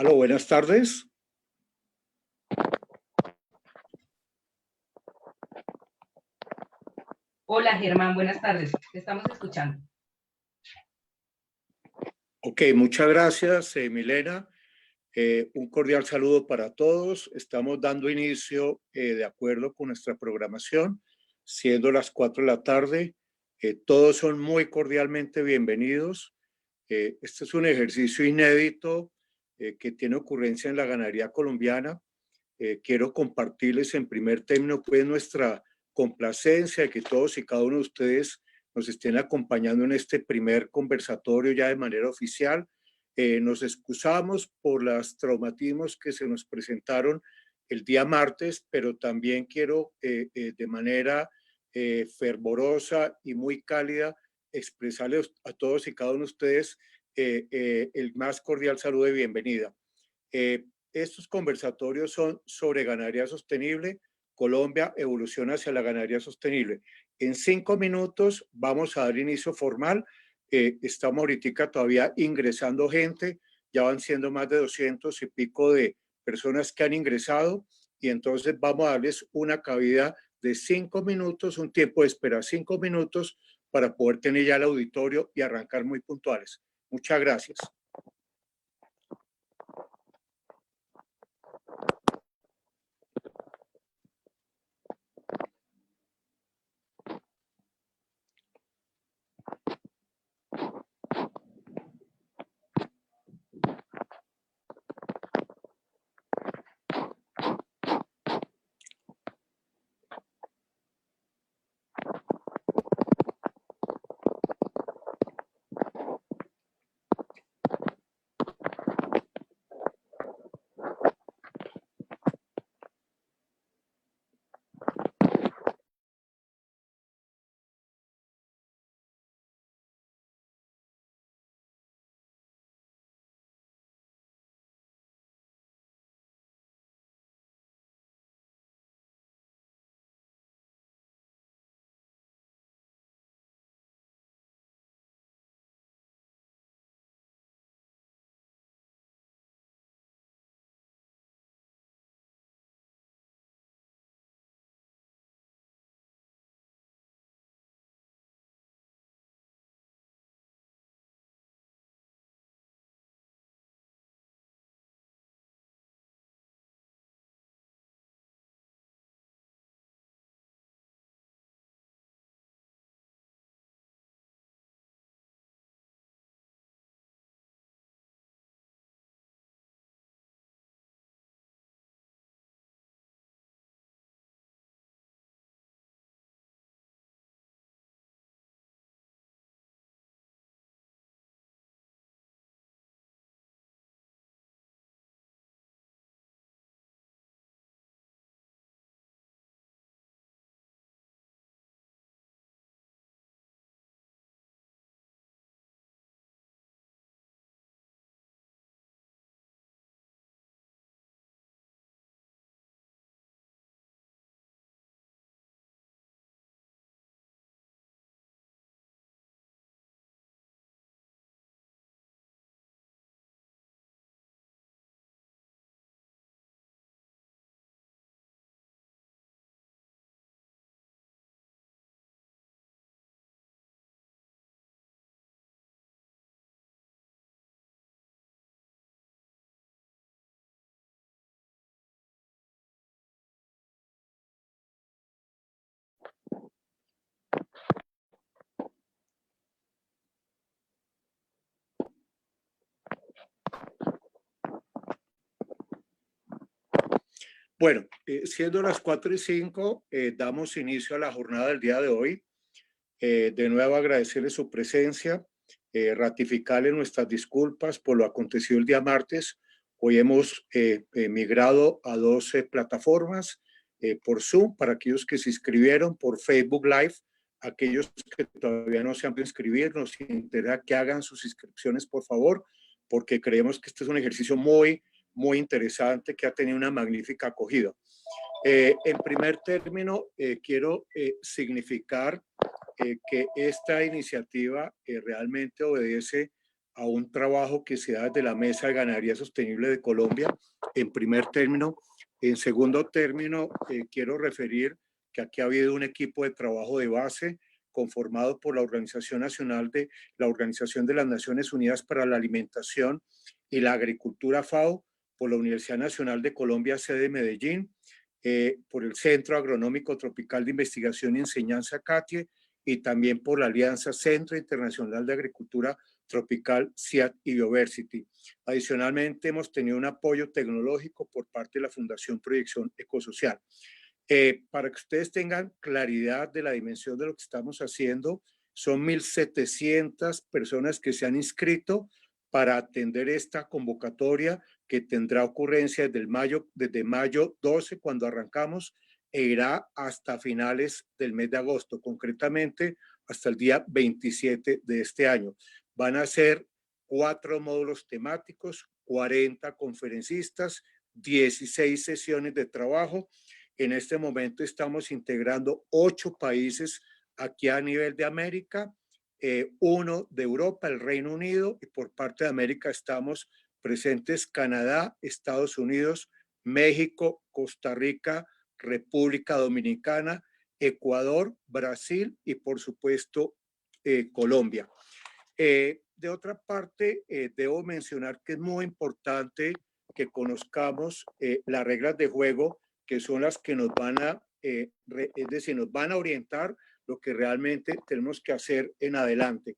Aló, buenas tardes. Hola Germán, buenas tardes. Te estamos escuchando. Ok, muchas gracias, Milena. Un cordial saludo para todos. Estamos dando inicio de acuerdo con nuestra programación, siendo las 4 de la tarde. Todos son muy cordialmente bienvenidos. Este es un ejercicio inédito que tiene ocurrencia en la ganadería colombiana. Quiero compartirles en primer término pues nuestra complacencia de que todos y cada uno de ustedes nos estén acompañando en este primer conversatorio ya de manera oficial. Nos excusamos por los traumatismos que se nos presentaron el día martes, pero también quiero de manera fervorosa y muy cálida expresarles a todos y cada uno de ustedes el más cordial saludo de bienvenida. Estos conversatorios son sobre ganadería sostenible. Colombia evoluciona hacia la ganadería sostenible. En 5 minutos vamos a dar inicio formal. Estamos ahorita todavía ingresando gente. Ya van siendo más de 200 y pico de personas que han ingresado. Y entonces vamos a darles una cabida de 5 minutos, un tiempo de espera 5 minutos para poder tener ya el auditorio y arrancar muy puntuales. Muchas gracias. Bueno, siendo las 4:05, damos inicio a la jornada del día de hoy. De nuevo agradecerles su presencia, ratificarles nuestras disculpas por lo acontecido el día martes. Hoy hemos migrado a 12 plataformas por Zoom para aquellos que se inscribieron, por Facebook Live, aquellos que todavía no se han podido inscribir, nos interesa que hagan sus inscripciones, por favor, porque creemos que este es un ejercicio muy interesante que ha tenido una magnífica acogida. En primer término, quiero significar que esta iniciativa realmente obedece a un trabajo que se da desde la Mesa de Ganadería Sostenible de Colombia, en primer término. En segundo término, quiero referir que aquí ha habido un equipo de trabajo de base conformado por la Organización Nacional de la Organización de las Naciones Unidas para la Alimentación y la Agricultura, FAO, por la Universidad Nacional de Colombia, sede Medellín, por el Centro Agronómico Tropical de Investigación y Enseñanza, CATIE, y también por la Alianza Centro Internacional de Agricultura Tropical, CIAT y Bioversity. Adicionalmente, hemos tenido un apoyo tecnológico por parte de la Fundación Proyección Ecosocial. Para que ustedes tengan claridad de la dimensión de lo que estamos haciendo, son 1.700 personas que se han inscrito para atender esta convocatoria que tendrá ocurrencia desde mayo 12, cuando arrancamos, e irá hasta finales del mes de agosto, concretamente hasta el día 27 de este año. Van a ser 4 módulos temáticos, 40 conferencistas, 16 sesiones de trabajo. En este momento estamos integrando 8 países aquí a nivel de América, 1 de Europa, el Reino Unido, y por parte de América estamos presentes Canadá, Estados Unidos, México, Costa Rica, República Dominicana, Ecuador, Brasil y por supuesto Colombia. De otra parte, debo mencionar que es muy importante que conozcamos las reglas de juego, que son las que nos van a, es decir, nos van a orientar lo que realmente tenemos que hacer en adelante.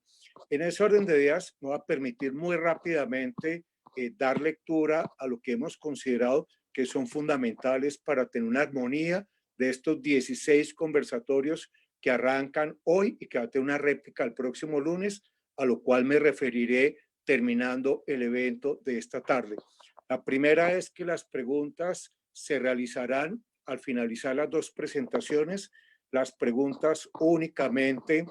En ese orden de ideas, me va a permitir muy rápidamente dar lectura a lo que hemos considerado que son fundamentales para tener una armonía de estos 16 conversatorios que arrancan hoy y que va a tener una réplica el próximo lunes, a lo cual me referiré terminando el evento de esta tarde. La primera es que las preguntas se realizarán al finalizar las 2 presentaciones. Las preguntas únicamente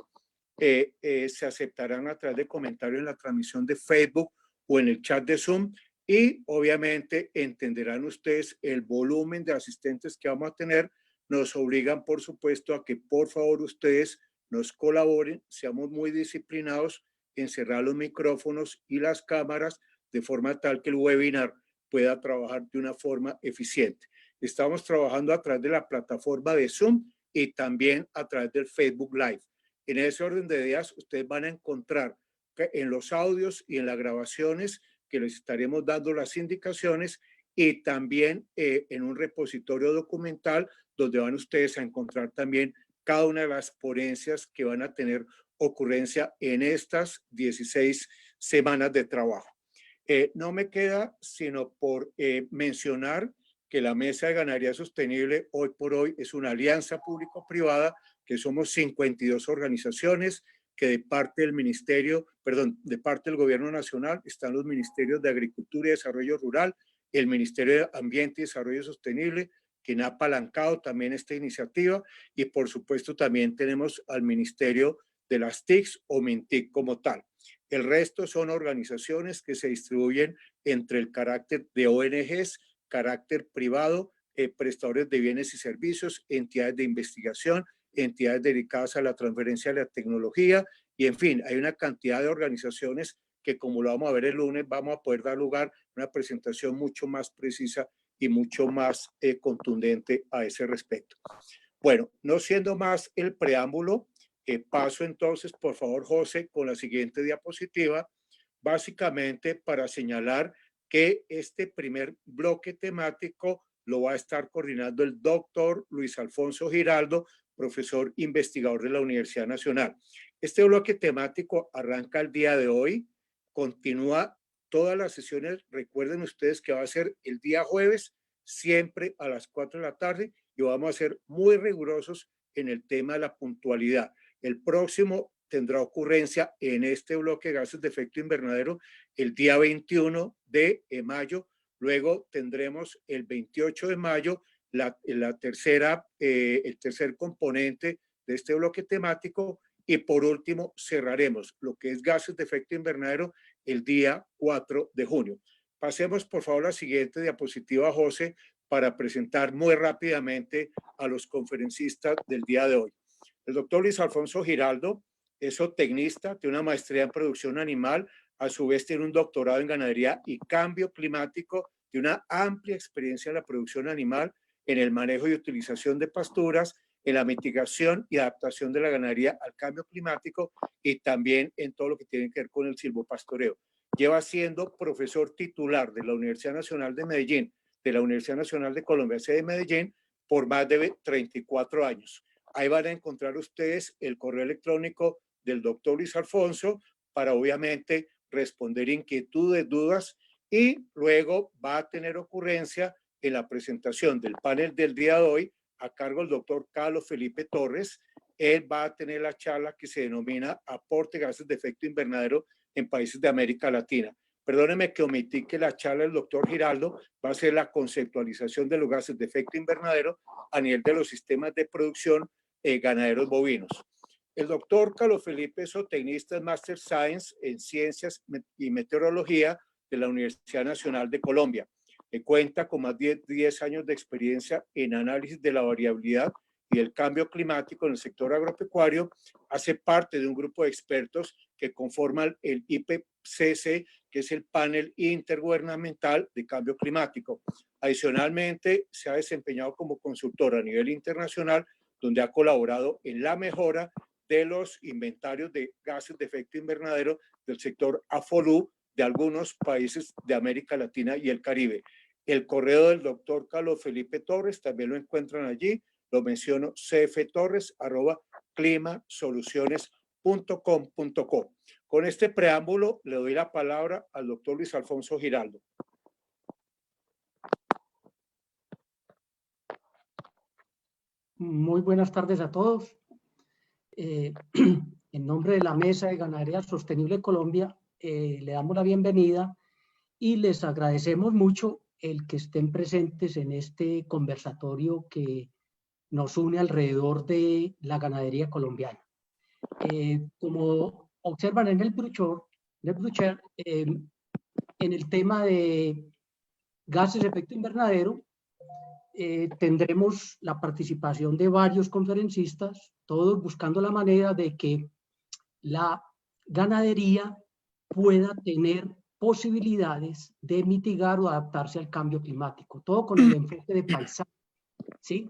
se aceptarán a través de comentarios en la transmisión de Facebook o en el chat de Zoom, y obviamente entenderán ustedes el volumen de asistentes que vamos a tener. Nos obligan, por supuesto, a que por favor ustedes nos colaboren, seamos muy disciplinados en cerrar los micrófonos y las cámaras de forma tal que el webinar pueda trabajar de una forma eficiente. Estamos trabajando a través de la plataforma de Zoom y también a través del Facebook Live. En ese orden de ideas, ustedes van a encontrar en los audios y en las grabaciones que les estaremos dando las indicaciones, y también en un repositorio documental donde van ustedes a encontrar también cada una de las ponencias que van a tener ocurrencia en estas 16 semanas de trabajo. No me queda sino por mencionar que la Mesa de Ganadería Sostenible hoy por hoy es una alianza público-privada, que somos 52 organizaciones, que de parte del ministerio, perdón, de parte del Gobierno Nacional están los ministerios de Agricultura y Desarrollo Rural, el Ministerio de Ambiente y Desarrollo Sostenible, quien ha apalancado también esta iniciativa, y por supuesto también tenemos al Ministerio de las TICs o MINTIC como tal. El resto son organizaciones que se distribuyen entre el carácter de ONGs, carácter privado, prestadores de bienes y servicios, entidades de investigación, entidades dedicadas a la transferencia de la tecnología, y en fin, hay una cantidad de organizaciones que, como lo vamos a ver el lunes, vamos a poder dar lugar a una presentación mucho más precisa y mucho más contundente a ese respecto. Bueno, no siendo más el preámbulo, paso entonces, por favor, José, con la siguiente diapositiva, básicamente para señalar que este primer bloque temático lo va a estar coordinando el doctor Luis Alfonso Giraldo, profesor investigador de la Universidad Nacional. Este bloque temático arranca el día de hoy, continúa todas las sesiones. Recuerden ustedes que va a ser el día jueves, siempre a las 4 de la tarde, y vamos a ser muy rigurosos en el tema de la puntualidad. El próximo tendrá ocurrencia en este bloque de gases de efecto invernadero el día 21 de mayo. Luego tendremos el 28 de mayo el tercer componente de este bloque temático, y por último cerraremos lo que es gases de efecto invernadero el día 4 de junio. Pasemos por favor a la siguiente diapositiva, José, para presentar muy rápidamente a los conferencistas del día de hoy. El doctor Luis Alfonso Giraldo es zootecnista, tiene una maestría en producción animal, A su vez tiene un doctorado en ganadería y cambio climático, de una amplia experiencia en la producción animal, en el manejo y utilización de pasturas, en la mitigación y adaptación de la ganadería al cambio climático y también en todo lo que tiene que ver con el silvopastoreo. Lleva siendo profesor titular de la Universidad Nacional de Medellín, de la Universidad Nacional de Colombia, sede de Medellín, por más de 34 años. Ahí van a encontrar ustedes el correo electrónico del doctor Luis Alfonso para obviamente responder inquietudes, dudas, y luego va a tener ocurrencia en la presentación del panel del día de hoy a cargo del doctor Carlos Felipe Torres. Él va a tener la charla que se denomina Aporte de gases de efecto invernadero en países de América Latina. Perdóneme que omití que la charla del doctor Giraldo va a ser la conceptualización de los gases de efecto invernadero a nivel de los sistemas de producción ganaderos bovinos. El doctor Carlos Felipe es zootecnista, es Master Science en Ciencias y Meteorología de la Universidad Nacional de Colombia. Cuenta con más de 10 años de experiencia en análisis de la variabilidad y el cambio climático en el sector agropecuario. Hace parte de un grupo de expertos que conforman el IPCC, que es el panel intergubernamental de cambio climático. Adicionalmente, se ha desempeñado como consultor a nivel internacional, donde ha colaborado en la mejora de los inventarios de gases de efecto invernadero del sector AFOLU de algunos países de América Latina y el Caribe. El correo del doctor Carlos Felipe Torres también lo encuentran allí, lo menciono, cftorres@climasoluciones.com.co. Con este preámbulo le doy la palabra al doctor Luis Alfonso Giraldo. Muy buenas tardes a todos. En nombre de la Mesa de Ganadería Sostenible Colombia, le damos la bienvenida y les agradecemos mucho el que estén presentes en este conversatorio que nos une alrededor de la ganadería colombiana. Como observan en el brochure, en el tema de gases de efecto invernadero, tendremos la participación de varios conferencistas, todos buscando la manera de que la ganadería pueda tener posibilidades de mitigar o adaptarse al cambio climático, todo con el enfoque de paisaje, ¿sí?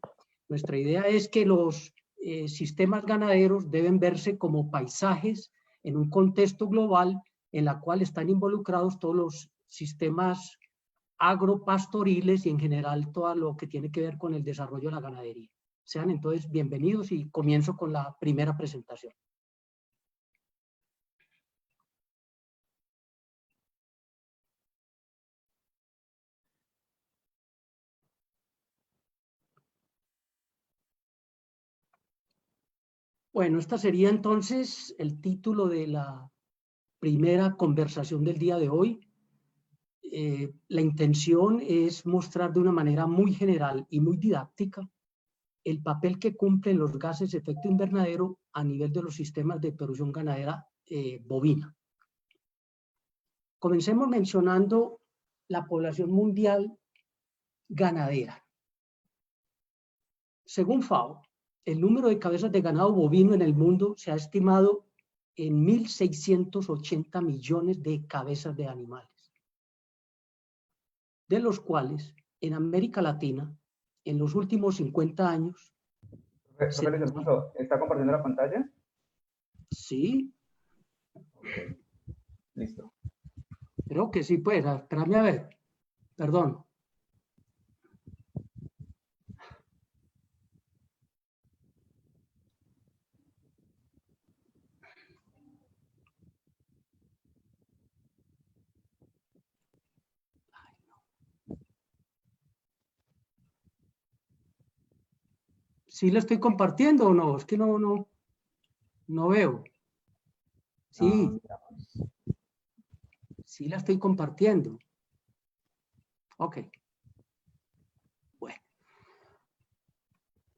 Nuestra idea es que los sistemas ganaderos deben verse como paisajes en un contexto global en la cual están involucrados todos los sistemas agropastoriles y en general todo lo que tiene que ver con el desarrollo de la ganadería. Sean entonces bienvenidos y comienzo con la primera presentación. Bueno, esta sería entonces el título de la primera conversación del día de hoy. La intención es mostrar de una manera muy general y muy didáctica el papel que cumplen los gases de efecto invernadero a nivel de los sistemas de producción ganadera bovina. Comencemos mencionando la población mundial ganadera. Según FAO, el número de cabezas de ganado bovino en el mundo se ha estimado en 1.680 millones de cabezas de animales, de los cuales en América Latina, en los últimos 50 años... ¿Está compartiendo la pantalla? Sí. Okay. Listo. Creo que sí, pues, espérame a ver. Perdón. Ay, no. ¿Sí la estoy compartiendo o no? Es que no veo. Sí. Sí la estoy compartiendo. Ok. Bueno.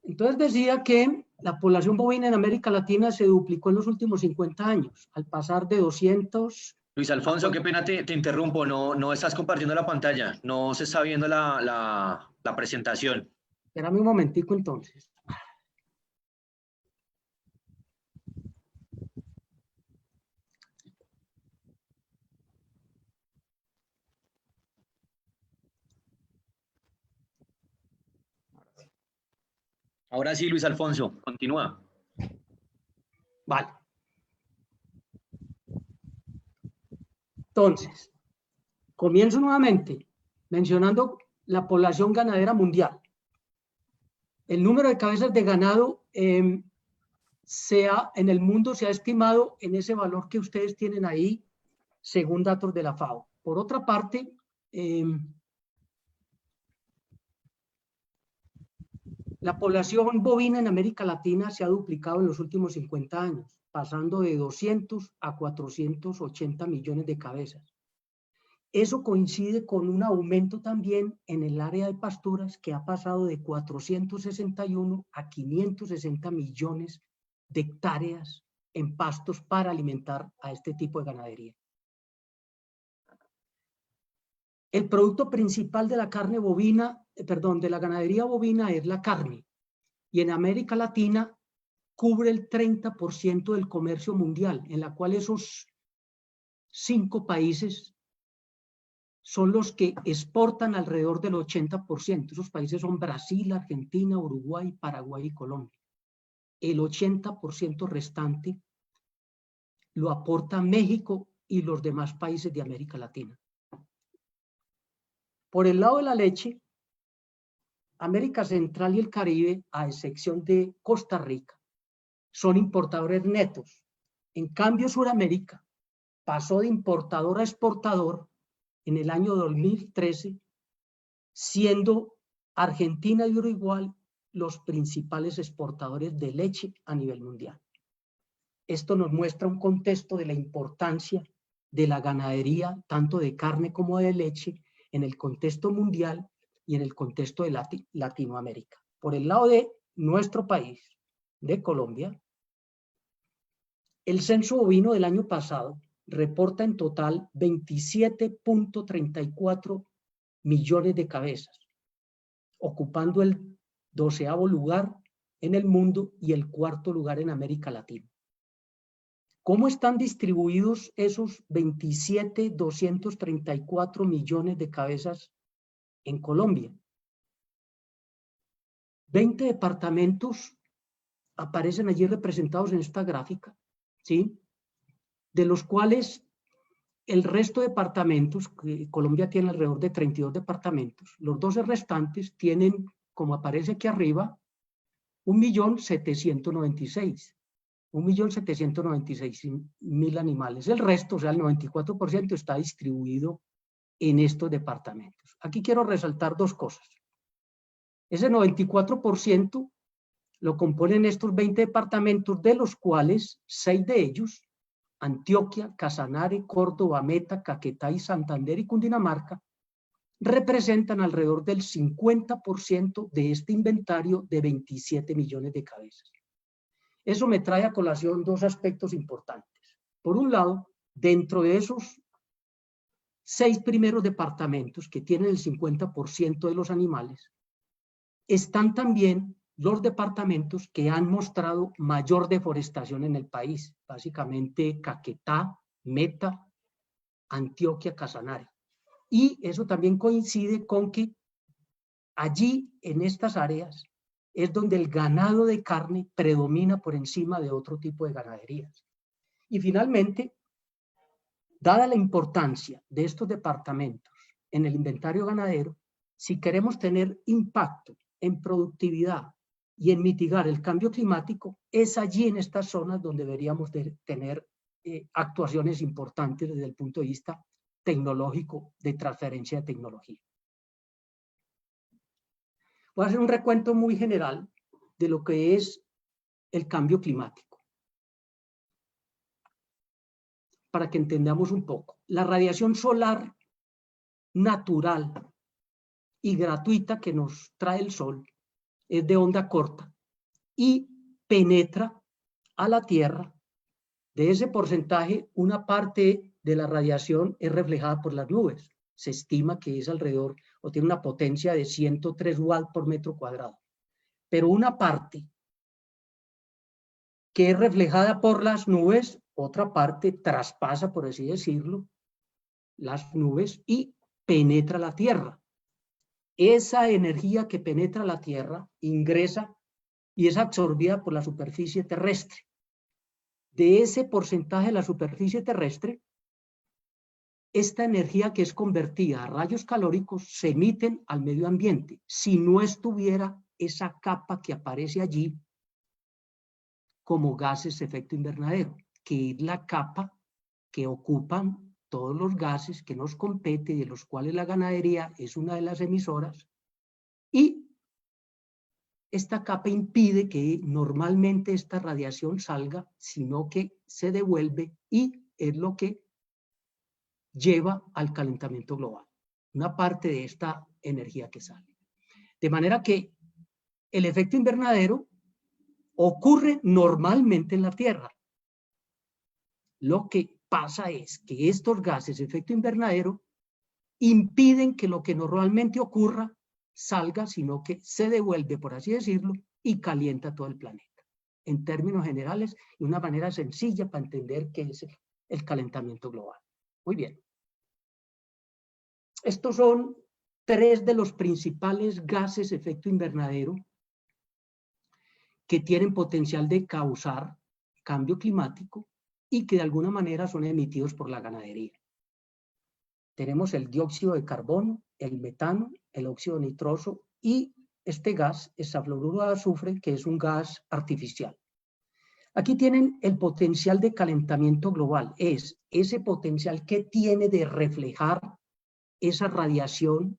Entonces decía que la población bovina en América Latina se duplicó en los últimos 50 años, al pasar de 200... Luis Alfonso, qué pena te interrumpo, no estás compartiendo la pantalla, no se está viendo la presentación. Espérame un momentico entonces. Ahora sí, Luis Alfonso, continúa. Vale. Entonces, comienzo nuevamente mencionando la población ganadera mundial. El número de cabezas de ganado en el mundo se ha estimado en ese valor que ustedes tienen ahí, según datos de la FAO. Por otra parte, la población bovina en América Latina se ha duplicado en los últimos 50 años, pasando de 200 a 480 millones de cabezas. Eso coincide con un aumento también en el área de pasturas que ha pasado de 461 a 560 millones de hectáreas en pastos para alimentar a este tipo de ganadería. El producto principal de la carne bovina, de la ganadería bovina es la carne, y en América Latina cubre el 30% del comercio mundial, en la cual esos 5 países son los que exportan alrededor del 80%. Esos países son Brasil, Argentina, Uruguay, Paraguay y Colombia. El 80% restante lo aporta México y los demás países de América Latina. Por el lado de la leche, América Central y el Caribe, a excepción de Costa Rica, son importadores netos. En cambio, Sudamérica pasó de importador a exportador en el año 2013, siendo Argentina y Uruguay los principales exportadores de leche a nivel mundial. Esto nos muestra un contexto de la importancia de la ganadería, tanto de carne como de leche, en el contexto mundial y en el contexto de Latinoamérica. Por el lado de nuestro país, de Colombia, el censo bovino del año pasado reporta en total 27.34 millones de cabezas, ocupando el 12º lugar en el mundo y el 4º lugar en América Latina. ¿Cómo están distribuidos esos 27.234 millones de cabezas en Colombia? 20 departamentos aparecen allí representados en esta gráfica, ¿sí? De los cuales el resto de departamentos, Colombia tiene alrededor de 32 departamentos, los 12 restantes tienen, como aparece aquí arriba, 1.796.000 animales. El resto, o sea, el 94%, está distribuido en estos departamentos. Aquí quiero resaltar 2 cosas. Ese 94% lo componen estos 20 departamentos, de los cuales 6 de ellos, Antioquia, Casanare, Córdoba, Meta, Caquetá y Santander y Cundinamarca, representan alrededor del 50% de este inventario de 27 millones de cabezas. Eso me trae a colación 2 aspectos importantes. Por un lado, dentro de esos 6 primeros departamentos que tienen el 50% de los animales, están también los departamentos que han mostrado mayor deforestación en el país, básicamente Caquetá, Meta, Antioquia, Casanare. Y eso también coincide con que allí, en estas áreas, es donde el ganado de carne predomina por encima de otro tipo de ganaderías. Y finalmente, dada la importancia de estos departamentos en el inventario ganadero, si queremos tener impacto en productividad y en mitigar el cambio climático, es allí en estas zonas donde deberíamos tener actuaciones importantes desde el punto de vista tecnológico, de transferencia de tecnología. Voy a hacer un recuento muy general de lo que es el cambio climático, para que entendamos un poco. La radiación solar natural y gratuita que nos trae el sol es de onda corta y penetra a la Tierra. De ese porcentaje, una parte de la radiación es reflejada por las nubes. Se estima que es alrededor, o tiene una potencia de 103 watts por metro cuadrado. Pero una parte que es reflejada por las nubes, otra parte traspasa, por así decirlo, las nubes y penetra la Tierra. Esa energía que penetra la Tierra ingresa y es absorbida por la superficie terrestre. De ese porcentaje de la superficie terrestre, esta energía que es convertida a rayos calóricos se emiten al medio ambiente. Si no estuviera esa capa que aparece allí como gases de efecto invernadero, que es la capa que ocupan todos los gases que nos competen, de los cuales la ganadería es una de las emisoras, y esta capa impide que normalmente esta radiación salga, sino que se devuelve y es lo que lleva al calentamiento global, una parte de esta energía que sale. De manera que el efecto invernadero ocurre normalmente en la Tierra. Lo que pasa es que estos gases de efecto invernadero impiden que lo que normalmente ocurra salga, sino que se devuelve, por así decirlo, y calienta todo el planeta. En términos generales, y una manera sencilla para entender qué es el calentamiento global. Muy bien. Estos son 3 de los principales gases de efecto invernadero que tienen potencial de causar cambio climático y que de alguna manera son emitidos por la ganadería. Tenemos el dióxido de carbono, el metano, el óxido nitroso y este gas, hexafluoruro de azufre, que es un gas artificial. Aquí tienen el potencial de calentamiento global, es ese potencial que tiene de reflejar esa radiación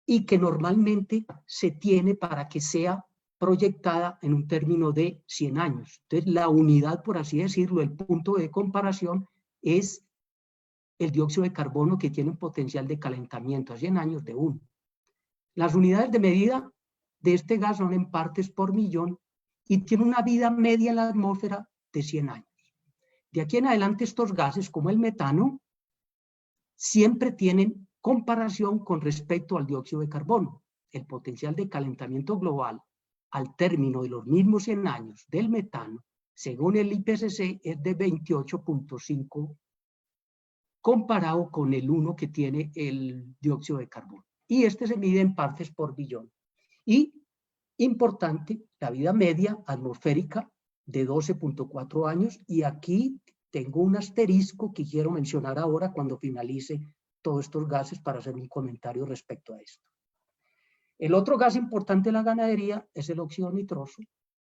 y que normalmente se tiene para que sea proyectada en un término de 100 años. Entonces, la unidad, por así decirlo, el punto de comparación es el dióxido de carbono, que tiene un potencial de calentamiento a 100 años de 1. Las unidades de medida de este gas son en partes por millón y tiene una vida media en la atmósfera de 100 años. De aquí en adelante estos gases, como el metano, siempre tienen comparación con respecto al dióxido de carbono. El potencial de calentamiento global al término de los mismos 100 años del metano, según el IPCC, es de 28.5 comparado con el 1 que tiene el dióxido de carbono. Y este se mide en partes por billón. Y, importante, la vida media atmosférica de 12.4 años. Y aquí tengo un asterisco que quiero mencionar ahora cuando finalice todos estos gases para hacer un comentario respecto a esto. El otro gas importante de la ganadería es el óxido nitroso,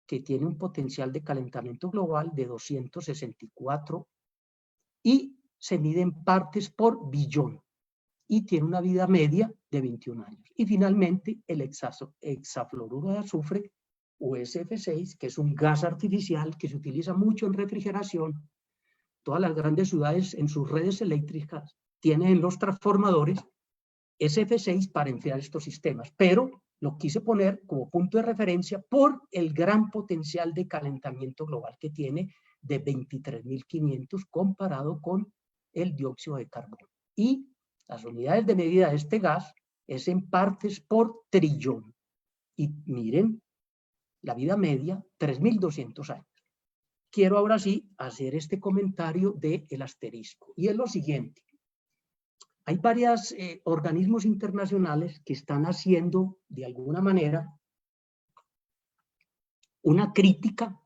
que tiene un potencial de calentamiento global de 264 y se mide en partes por billón y tiene una vida media de 21 años. Y finalmente el hexafluoruro de azufre, o SF6, que es un gas artificial que se utiliza mucho en refrigeración. Todas las grandes ciudades en sus redes eléctricas tienen los transformadores SF6 para enfriar estos sistemas, pero lo quise poner como punto de referencia por el gran potencial de calentamiento global que tiene de 23.500 comparado con el dióxido de carbono. Y las unidades de medida de este gas es en partes por trillón. Y miren, la vida media, 3.200 años. Quiero ahora sí hacer este comentario del asterisco. Y es lo siguiente. Hay varios organismos internacionales que están haciendo, de alguna manera, una crítica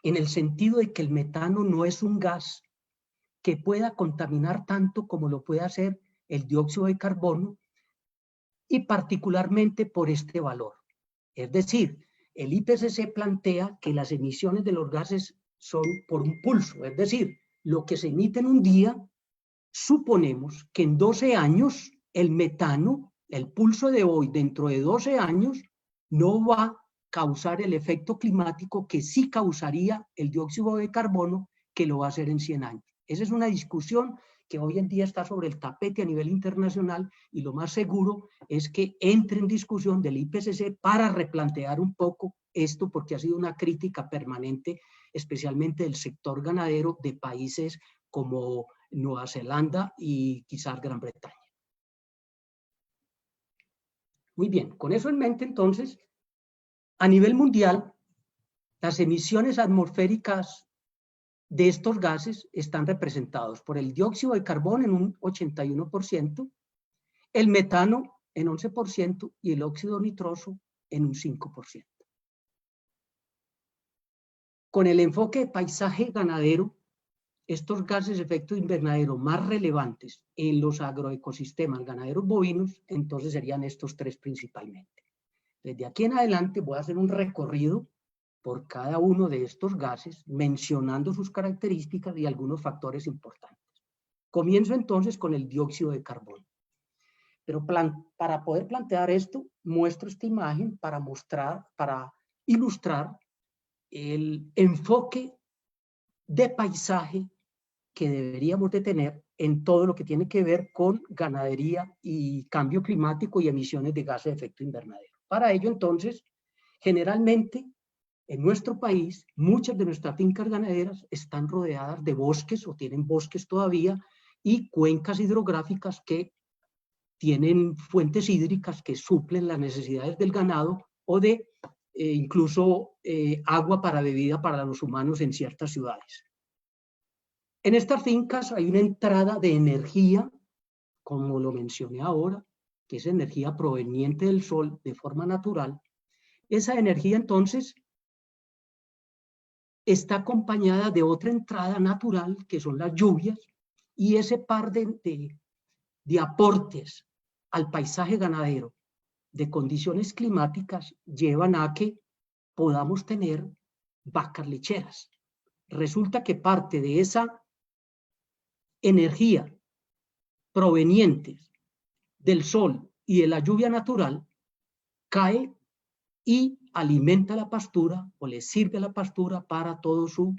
en el sentido de que el metano no es un gas que pueda contaminar tanto como lo puede hacer el dióxido de carbono, y particularmente por este valor. Es decir, el IPCC plantea que las emisiones de los gases son por un pulso, es decir, lo que se emite en un día, suponemos que en 12 años el metano, el pulso de hoy, dentro de 12 años, no va a causar el efecto climático que sí causaría el dióxido de carbono, que lo va a hacer en 100 años. Esa es una discusión que hoy en día está sobre el tapete a nivel internacional y lo más seguro es que entre en discusión del IPCC para replantear un poco esto, porque ha sido una crítica permanente, especialmente del sector ganadero de países como Nueva Zelanda y quizás Gran Bretaña. Muy bien, con eso en mente entonces, a nivel mundial, las emisiones atmosféricas de estos gases están representados por el dióxido de carbono en un 81%, el metano en 11% y el óxido nitroso en un 5%. Con el enfoque de paisaje ganadero, estos gases de efecto invernadero más relevantes en los agroecosistemas ganaderos bovinos, entonces serían estos tres principalmente. Desde aquí en adelante voy a hacer un recorrido por cada uno de estos gases, mencionando sus características y algunos factores importantes. Comienzo entonces con el dióxido de carbono. Pero para poder plantear esto, muestro esta imagen para ilustrar el enfoque de paisaje que deberíamos de tener en todo lo que tiene que ver con ganadería y cambio climático y emisiones de gases de efecto invernadero. Para ello, entonces, generalmente, en nuestro país, muchas de nuestras fincas ganaderas están rodeadas de bosques o tienen bosques todavía y cuencas hidrográficas que tienen fuentes hídricas que suplen las necesidades del ganado o de incluso agua para bebida para los humanos en ciertas ciudades. En estas fincas hay una entrada de energía, como lo mencioné ahora, que es energía proveniente del sol de forma natural. Esa energía entonces está acompañada de otra entrada natural, que son las lluvias, y ese par de aportes al paisaje ganadero de condiciones climáticas llevan a que podamos tener vacas lecheras. Resulta que parte de esa energía proveniente del sol y de la lluvia natural cae y alimenta la pastura o le sirve a la pastura para todo su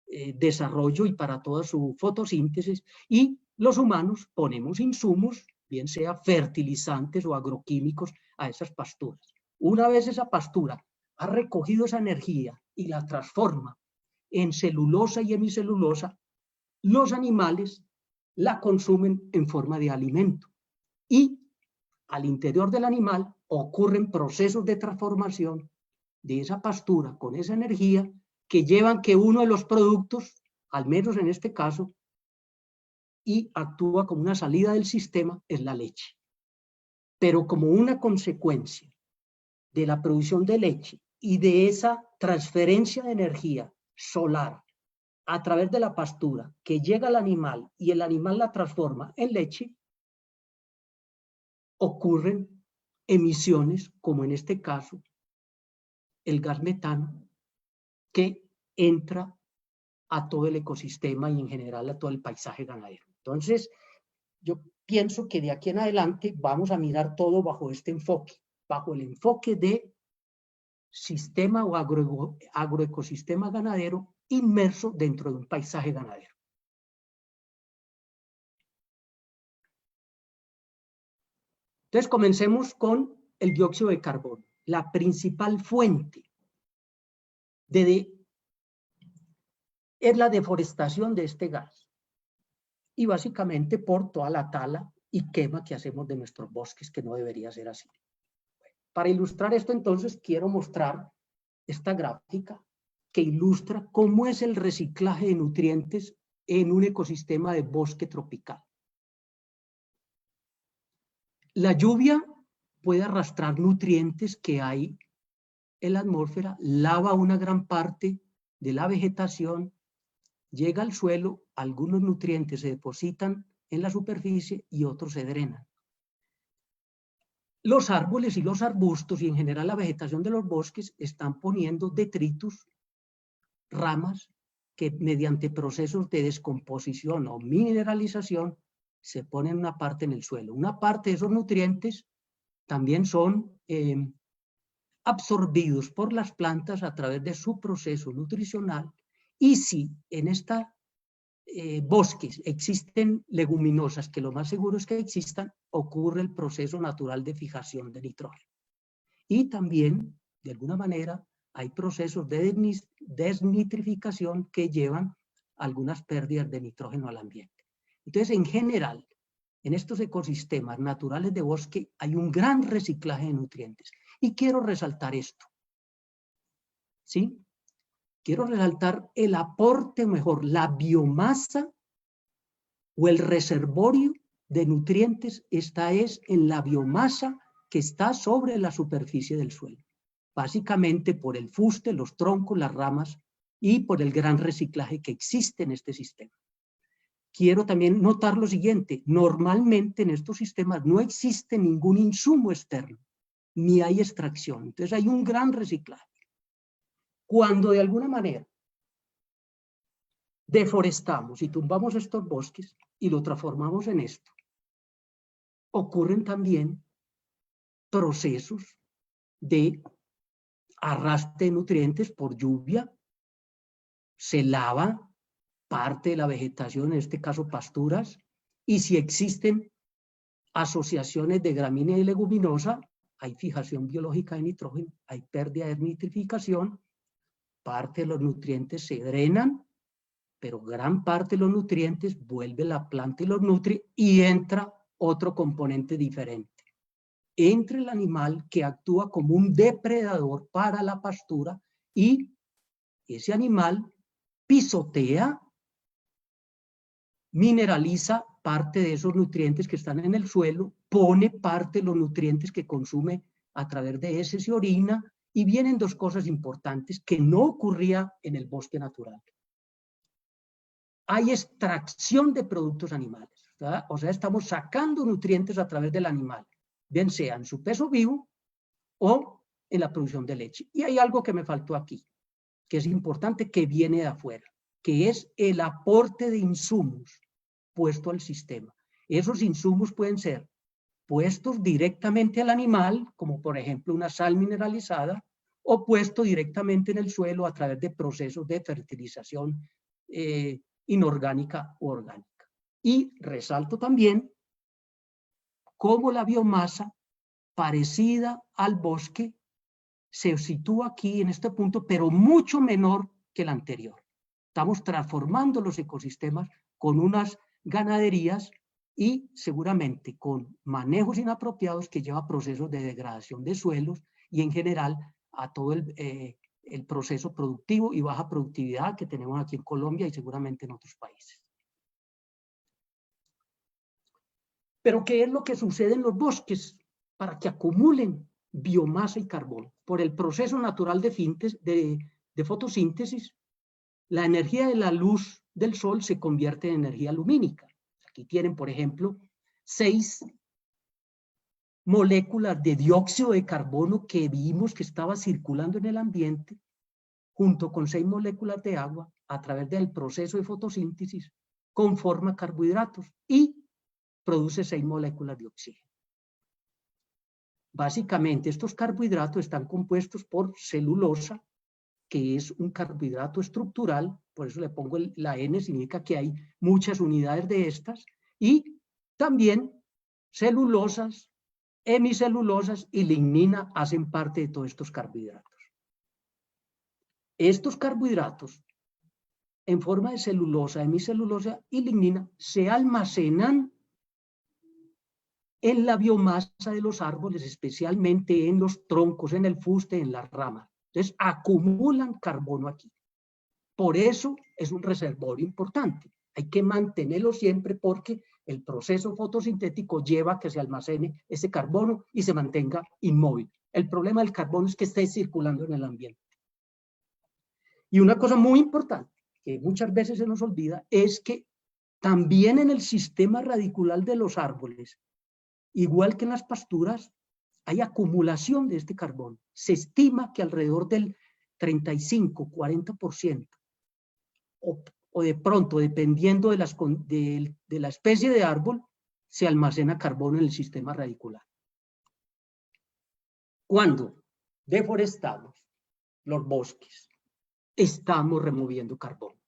desarrollo y para toda su fotosíntesis, y los humanos ponemos insumos, bien sea fertilizantes o agroquímicos, a esas pasturas. Una vez esa pastura ha recogido esa energía y la transforma en celulosa y hemicelulosa, los animales la consumen en forma de alimento y al interior del animal ocurren procesos de transformación de esa pastura con esa energía que llevan que uno de los productos, al menos en este caso, y actúa como una salida del sistema, es la leche. Pero como una consecuencia de la producción de leche y de esa transferencia de energía solar a través de la pastura que llega al animal y el animal la transforma en leche, ocurren emisiones, como en este caso, el gas metano, que entra a todo el ecosistema y en general a todo el paisaje ganadero. Entonces, yo pienso que de aquí en adelante vamos a mirar todo bajo este enfoque, bajo el enfoque de sistema o agroecosistema ganadero inmerso dentro de un paisaje ganadero. Entonces, comencemos con el dióxido de carbono, la principal fuente es la deforestación de este gas, y básicamente por toda la tala y quema que hacemos de nuestros bosques, que no debería ser así. Para ilustrar esto, entonces, quiero mostrar esta gráfica que ilustra cómo es el reciclaje de nutrientes en un ecosistema de bosque tropical. La lluvia puede arrastrar nutrientes que hay en la atmósfera, lava una gran parte de la vegetación, llega al suelo, algunos nutrientes se depositan en la superficie y otros se drenan. Los árboles y los arbustos y en general la vegetación de los bosques están poniendo detritus, ramas que mediante procesos de descomposición o mineralización se ponen una parte en el suelo. Una parte de esos nutrientes también son absorbidos por las plantas a través de su proceso nutricional, y si en estos bosques existen leguminosas, que lo más seguro es que existan, ocurre el proceso natural de fijación de nitrógeno. Y también, de alguna manera, hay procesos de desnitrificación que llevan algunas pérdidas de nitrógeno al ambiente. Entonces, en general, en estos ecosistemas naturales de bosque hay un gran reciclaje de nutrientes. Y quiero resaltar esto, ¿sí? Quiero resaltar el aporte, mejor, la biomasa o el reservorio de nutrientes. Esta es en la biomasa que está sobre la superficie del suelo. Básicamente por el fuste, los troncos, las ramas y por el gran reciclaje que existe en este sistema. Quiero también notar lo siguiente, normalmente en estos sistemas no existe ningún insumo externo, ni hay extracción, entonces hay un gran reciclaje. Cuando de alguna manera deforestamos y tumbamos estos bosques y lo transformamos en esto, ocurren también procesos de arrastre de nutrientes por lluvia, se lava parte de la vegetación, en este caso pasturas, y si existen asociaciones de gramínea y leguminosa, hay fijación biológica de nitrógeno, hay pérdida de nitrificación, parte de los nutrientes se drenan, pero gran parte de los nutrientes vuelve la planta y los nutre y entra otro componente diferente. Entra el animal que actúa como un depredador para la pastura y ese animal pisotea, mineraliza parte de esos nutrientes que están en el suelo, pone parte de los nutrientes que consume a través de heces y orina, y vienen dos cosas importantes que no ocurría en el bosque natural. Hay extracción de productos animales, ¿verdad? O sea, estamos sacando nutrientes a través del animal, bien sea en su peso vivo o en la producción de leche. Y hay algo que me faltó aquí, que es importante, que viene de afuera, que es el aporte de insumos puesto al sistema. Esos insumos pueden ser puestos directamente al animal, como por ejemplo una sal mineralizada, o puesto directamente en el suelo a través de procesos de fertilización inorgánica o orgánica. Y resalto también cómo la biomasa parecida al bosque se sitúa aquí en este punto, pero mucho menor que el anterior. Estamos transformando los ecosistemas con unas ganaderías y seguramente con manejos inapropiados que lleva a procesos de degradación de suelos y en general a todo el proceso productivo y baja productividad que tenemos aquí en Colombia y seguramente en otros países. Pero ¿qué es lo que sucede en los bosques para que acumulen biomasa y carbono? Por el proceso natural de fotosíntesis, la energía de la luz del sol se convierte en energía lumínica. Aquí tienen, por ejemplo, 6 moléculas de dióxido de carbono que vimos que estaba circulando en el ambiente, junto con 6 moléculas de agua, a través del proceso de fotosíntesis, conforma carbohidratos y produce 6 moléculas de oxígeno. Básicamente, estos carbohidratos están compuestos por celulosa, que es un carbohidrato estructural, por eso le pongo la N, significa que hay muchas unidades de estas, y también celulosas, hemicelulosas y lignina hacen parte de todos estos carbohidratos. Estos carbohidratos, en forma de celulosa, hemicelulosa y lignina, se almacenan en la biomasa de los árboles, especialmente en los troncos, en el fuste, en las ramas. Entonces, acumulan carbono aquí. Por eso es un reservorio importante. Hay que mantenerlo siempre porque el proceso fotosintético lleva a que se almacene ese carbono y se mantenga inmóvil. El problema del carbono es que esté circulando en el ambiente. Y una cosa muy importante, que muchas veces se nos olvida, es que también en el sistema radicular de los árboles, igual que en las pasturas, hay acumulación de este carbono. Se estima que alrededor del 35-40%, o de pronto, dependiendo de la especie de árbol, se almacena carbono en el sistema radicular. Cuando deforestamos los bosques, estamos removiendo carbono.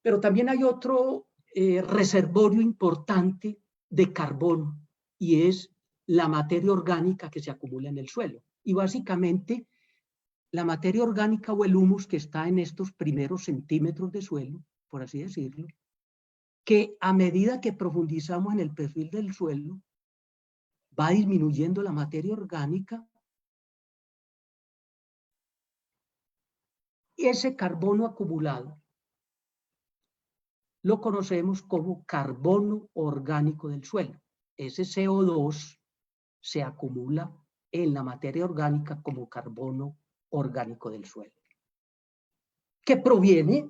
Pero también hay otro reservorio importante de carbono y es la materia orgánica que se acumula en el suelo. Y básicamente la materia orgánica o el humus que está en estos primeros centímetros de suelo, por así decirlo, que a medida que profundizamos en el perfil del suelo, va disminuyendo la materia orgánica. Y ese carbono acumulado lo conocemos como carbono orgánico del suelo. Ese CO2 se acumula en la materia orgánica como carbono orgánico del suelo, que proviene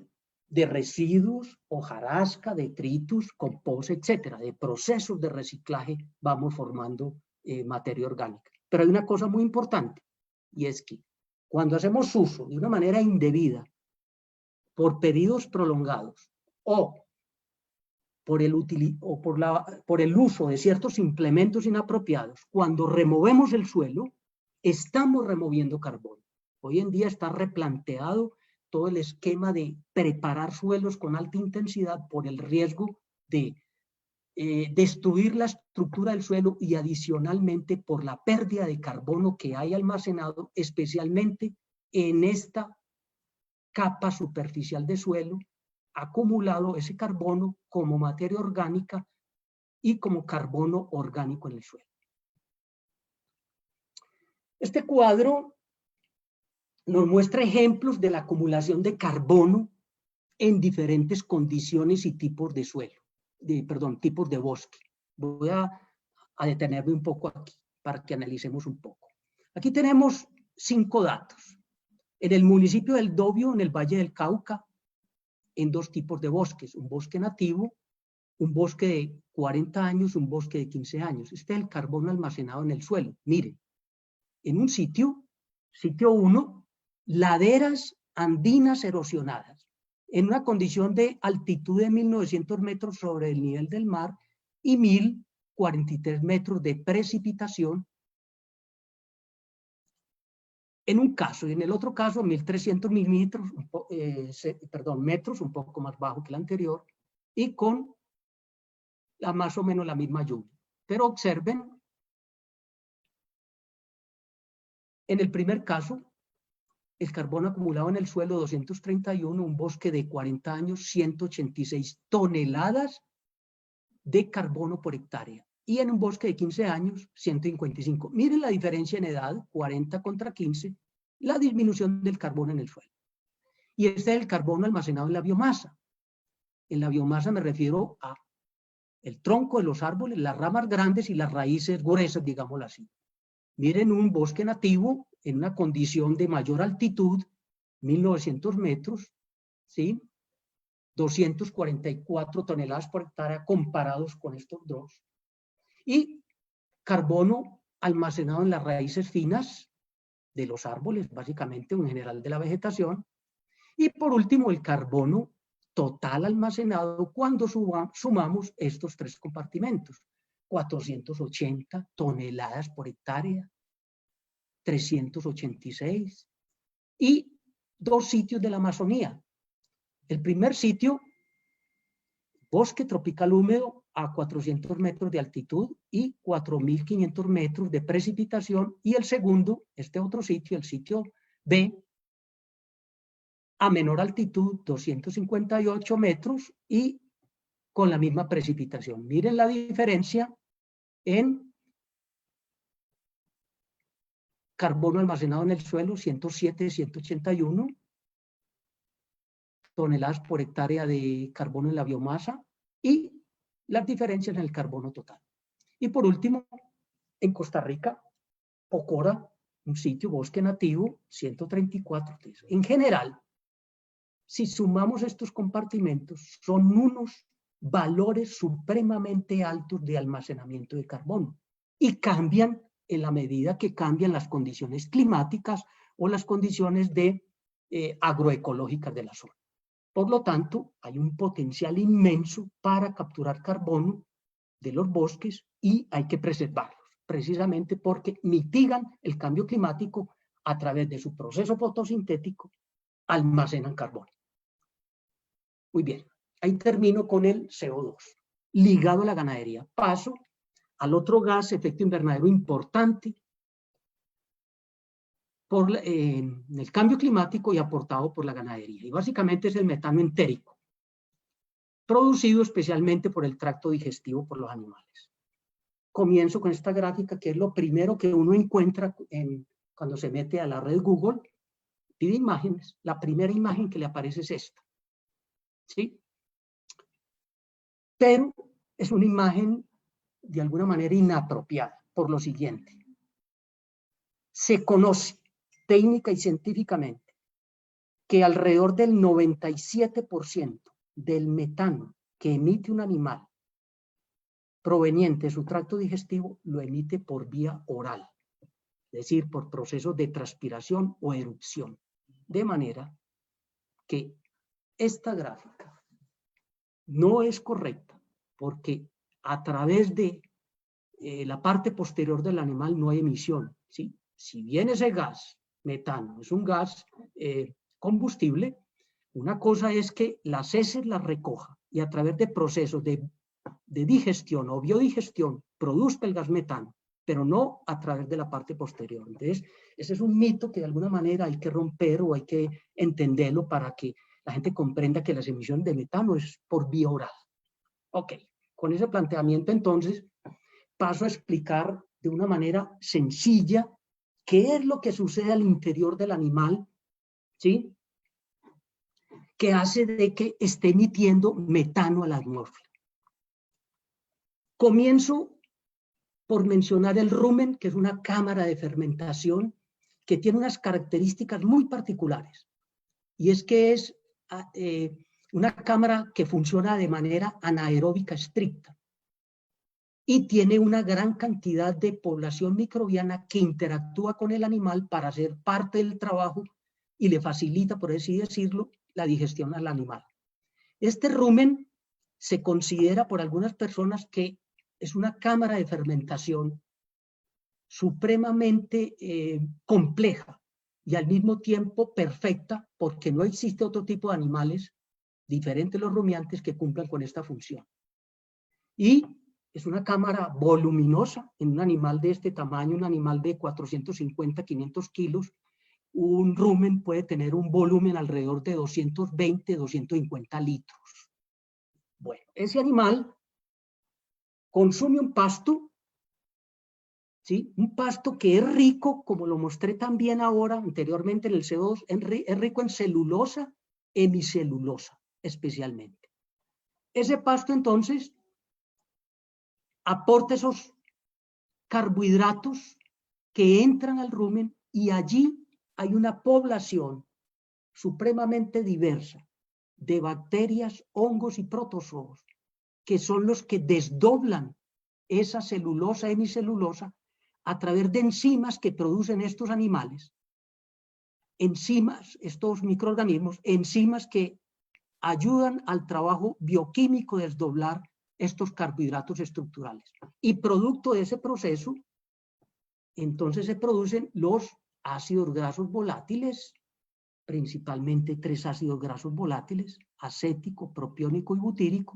de residuos, hojarasca, detritus, compost, etcétera. De procesos de reciclaje vamos formando materia orgánica. Pero hay una cosa muy importante, y es que cuando hacemos uso de una manera indebida, por periodos prolongados, o por el uso de ciertos implementos inapropiados, cuando removemos el suelo, estamos removiendo carbono. Hoy en día está replanteado todo el esquema de preparar suelos con alta intensidad por el riesgo de destruir la estructura del suelo y adicionalmente por la pérdida de carbono que hay almacenado, especialmente en esta capa superficial de suelo, acumulado ese carbono como materia orgánica y como carbono orgánico en el suelo. Este cuadro nos muestra ejemplos de la acumulación de carbono en diferentes condiciones y tipos de suelo, tipos de bosque. Voy a detenerme un poco aquí para que analicemos un poco. Aquí tenemos 5 datos. En el municipio del Dobio, en el Valle del Cauca, en 2 tipos de bosques, un bosque nativo, un bosque de 40 años, un bosque de 15 años. Este es el carbono almacenado en el suelo. Miren, en un sitio 1, laderas andinas erosionadas, en una condición de altitud de 1900 metros sobre el nivel del mar y 1043 metros de precipitación en un caso, y en el otro caso 1300 metros, un poco más bajo que el anterior, y con más o menos la misma lluvia. Pero observen, en el primer caso, el carbono acumulado en el suelo 231, un bosque de 40 años, 186 toneladas de carbono por hectárea. Y en un bosque de 15 años, 155. Miren la diferencia en edad, 40 contra 15, la disminución del carbono en el suelo. Y este es el carbono almacenado en la biomasa. En la biomasa me refiero a el tronco de los árboles, las ramas grandes y las raíces gruesas, digámoslo así. Miren un bosque nativo en una condición de mayor altitud, 1900 metros, ¿sí? 244 toneladas por hectárea comparados con estos dos. Y carbono almacenado en las raíces finas de los árboles, básicamente en general de la vegetación. Y por último, el carbono total almacenado cuando sumamos estos 3 compartimentos. 480 toneladas por hectárea, 386, y 2 sitios de la Amazonía. El primer sitio, bosque tropical húmedo a 400 metros de altitud y 4500 metros de precipitación, y el segundo, este otro sitio, el sitio B, a menor altitud, 258 metros y con la misma precipitación. Miren la diferencia en carbono almacenado en el suelo, 107, 181 toneladas por hectárea de carbono en la biomasa y las diferencias en el carbono total. Y por último, en Costa Rica, Pocora, un sitio, bosque nativo, 134. En general, si sumamos estos compartimentos, son unos valores supremamente altos de almacenamiento de carbono y cambian en la medida que cambian las condiciones climáticas o las condiciones agroecológicas de la zona. Por lo tanto, hay un potencial inmenso para capturar carbono de los bosques y hay que preservarlos, precisamente porque mitigan el cambio climático a través de su proceso fotosintético, almacenan carbono. Muy bien, ahí termino con el CO2, ligado a la ganadería. Paso al otro gas efecto invernadero importante por el cambio climático y aportado por la ganadería. Y básicamente es el metano entérico, producido especialmente por el tracto digestivo por los animales. Comienzo con esta gráfica, que es lo primero que uno encuentra cuando se mete a la red Google, pide imágenes. La primera imagen que le aparece es esta, ¿sí? Pero es una imagen de alguna manera inapropiada, por lo siguiente. Se conoce técnica y científicamente que alrededor del 97% del metano que emite un animal proveniente de su tracto digestivo lo emite por vía oral, es decir, por procesos de transpiración o erupción. De manera que esta gráfica no es correcta porque a través de la parte posterior del animal no hay emisión, ¿sí? Si bien ese gas, metano, es un gas combustible, una cosa es que las heces las recoja y a través de procesos de digestión o biodigestión produzca el gas metano, pero no a través de la parte posterior. Entonces, ese es un mito que de alguna manera hay que romper o hay que entenderlo para que la gente comprenda que las emisiones de metano es por vía oral. Ok, con ese planteamiento entonces paso a explicar de una manera sencilla qué es lo que sucede al interior del animal, ¿sí? Que hace de que esté emitiendo metano a la atmósfera. Comienzo por mencionar el rumen, que es una cámara de fermentación que tiene unas características muy particulares. Y es que es una cámara que funciona de manera anaeróbica estricta y tiene una gran cantidad de población microbiana que interactúa con el animal para hacer parte del trabajo y le facilita, por así decirlo, la digestión al animal. Este rumen se considera por algunas personas que es una cámara de fermentación supremamente compleja y al mismo tiempo perfecta, porque no existe otro tipo de animales diferentes a los rumiantes que cumplan con esta función. Y es una cámara voluminosa en un animal de este tamaño, un animal de 450, 500 kilos. Un rumen puede tener un volumen alrededor de 220, 250 litros. Bueno, ese animal consume un pasto, ¿sí? Un pasto que es rico, como lo mostré también ahora, anteriormente en el CO2, es rico en celulosa, hemicelulosa especialmente. Ese pasto entonces aporta esos carbohidratos que entran al rumen y allí hay una población supremamente diversa de bacterias, hongos y protozoos que son los que desdoblan esa celulosa, hemicelulosa a través de enzimas que producen estos animales, enzimas, estos microorganismos, enzimas que ayudan al trabajo bioquímico de desdoblar estos carbohidratos estructurales. Y producto de ese proceso, entonces se producen los ácidos grasos volátiles, principalmente 3 ácidos grasos volátiles, acético, propiónico y butírico,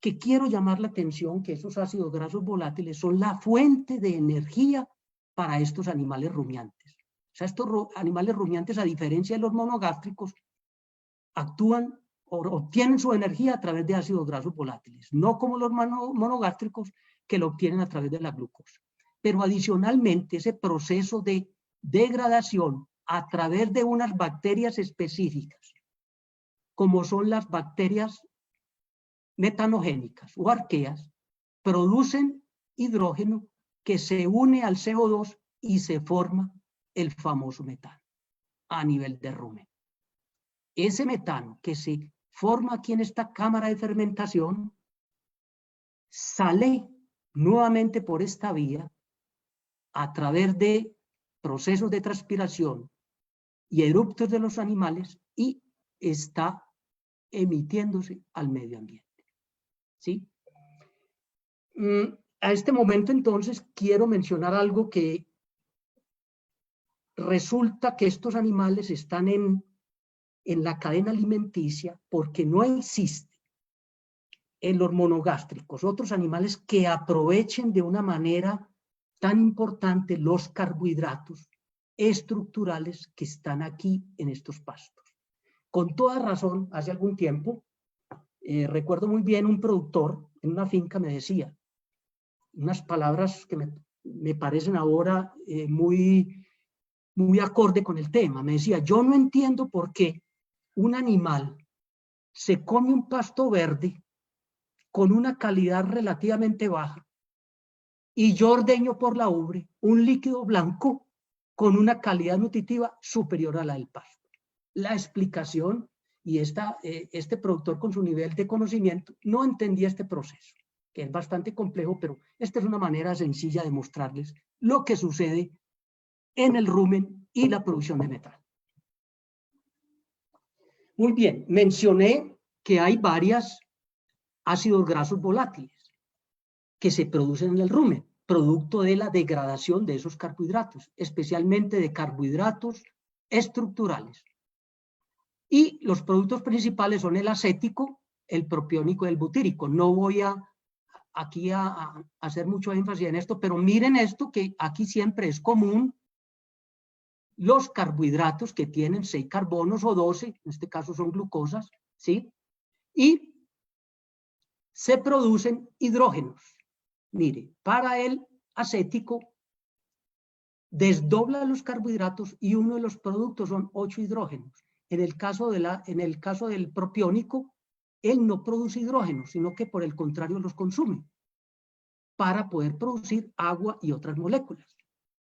que quiero llamar la atención que esos ácidos grasos volátiles son la fuente de energía para estos animales rumiantes. O sea, estos animales rumiantes, a diferencia de los monogástricos, actúan o obtienen su energía a través de ácidos grasos volátiles, no como los monogástricos que lo obtienen a través de la glucosa. Pero adicionalmente ese proceso de degradación a través de unas bacterias específicas, como son las bacterias metanogénicas o arqueas, producen hidrógeno que se une al CO2 y se forma el famoso metano a nivel de rumen. Ese metano que se forma aquí en esta cámara de fermentación sale nuevamente por esta vía a través de procesos de transpiración y eruptos de los animales y está emitiéndose al medio ambiente. ¿Sí? A este momento entonces quiero mencionar algo que resulta que estos animales están en la cadena alimenticia porque no existe en los monogástricos otros animales que aprovechen de una manera tan importante los carbohidratos estructurales que están aquí en estos pastos. Con toda razón, hace algún tiempo, recuerdo muy bien un productor en una finca me decía unas palabras que me parecen ahora muy acorde con el tema. Me decía, yo no entiendo por qué un animal se come un pasto verde con una calidad relativamente baja y yo ordeño por la ubre un líquido blanco con una calidad nutritiva superior a la del pasto. La explicación, y este productor con su nivel de conocimiento no entendía este proceso, que es bastante complejo, pero esta es una manera sencilla de mostrarles lo que sucede en el rumen y la producción de metano. Muy bien, mencioné que hay varios ácidos grasos volátiles que se producen en el rumen, producto de la degradación de esos carbohidratos, especialmente de carbohidratos estructurales. Y los productos principales son el acético, el propiónico y el butírico. No voy aquí a hacer mucho énfasis en esto, pero miren esto, que aquí siempre es común los carbohidratos que tienen 6 carbonos o 12, en este caso son glucosas, ¿sí? Y se producen hidrógenos. Mire, para el acético desdobla los carbohidratos y uno de los productos son 8 hidrógenos. En el caso del propiónico, él no produce hidrógenos, sino que por el contrario los consume para poder producir agua y otras moléculas.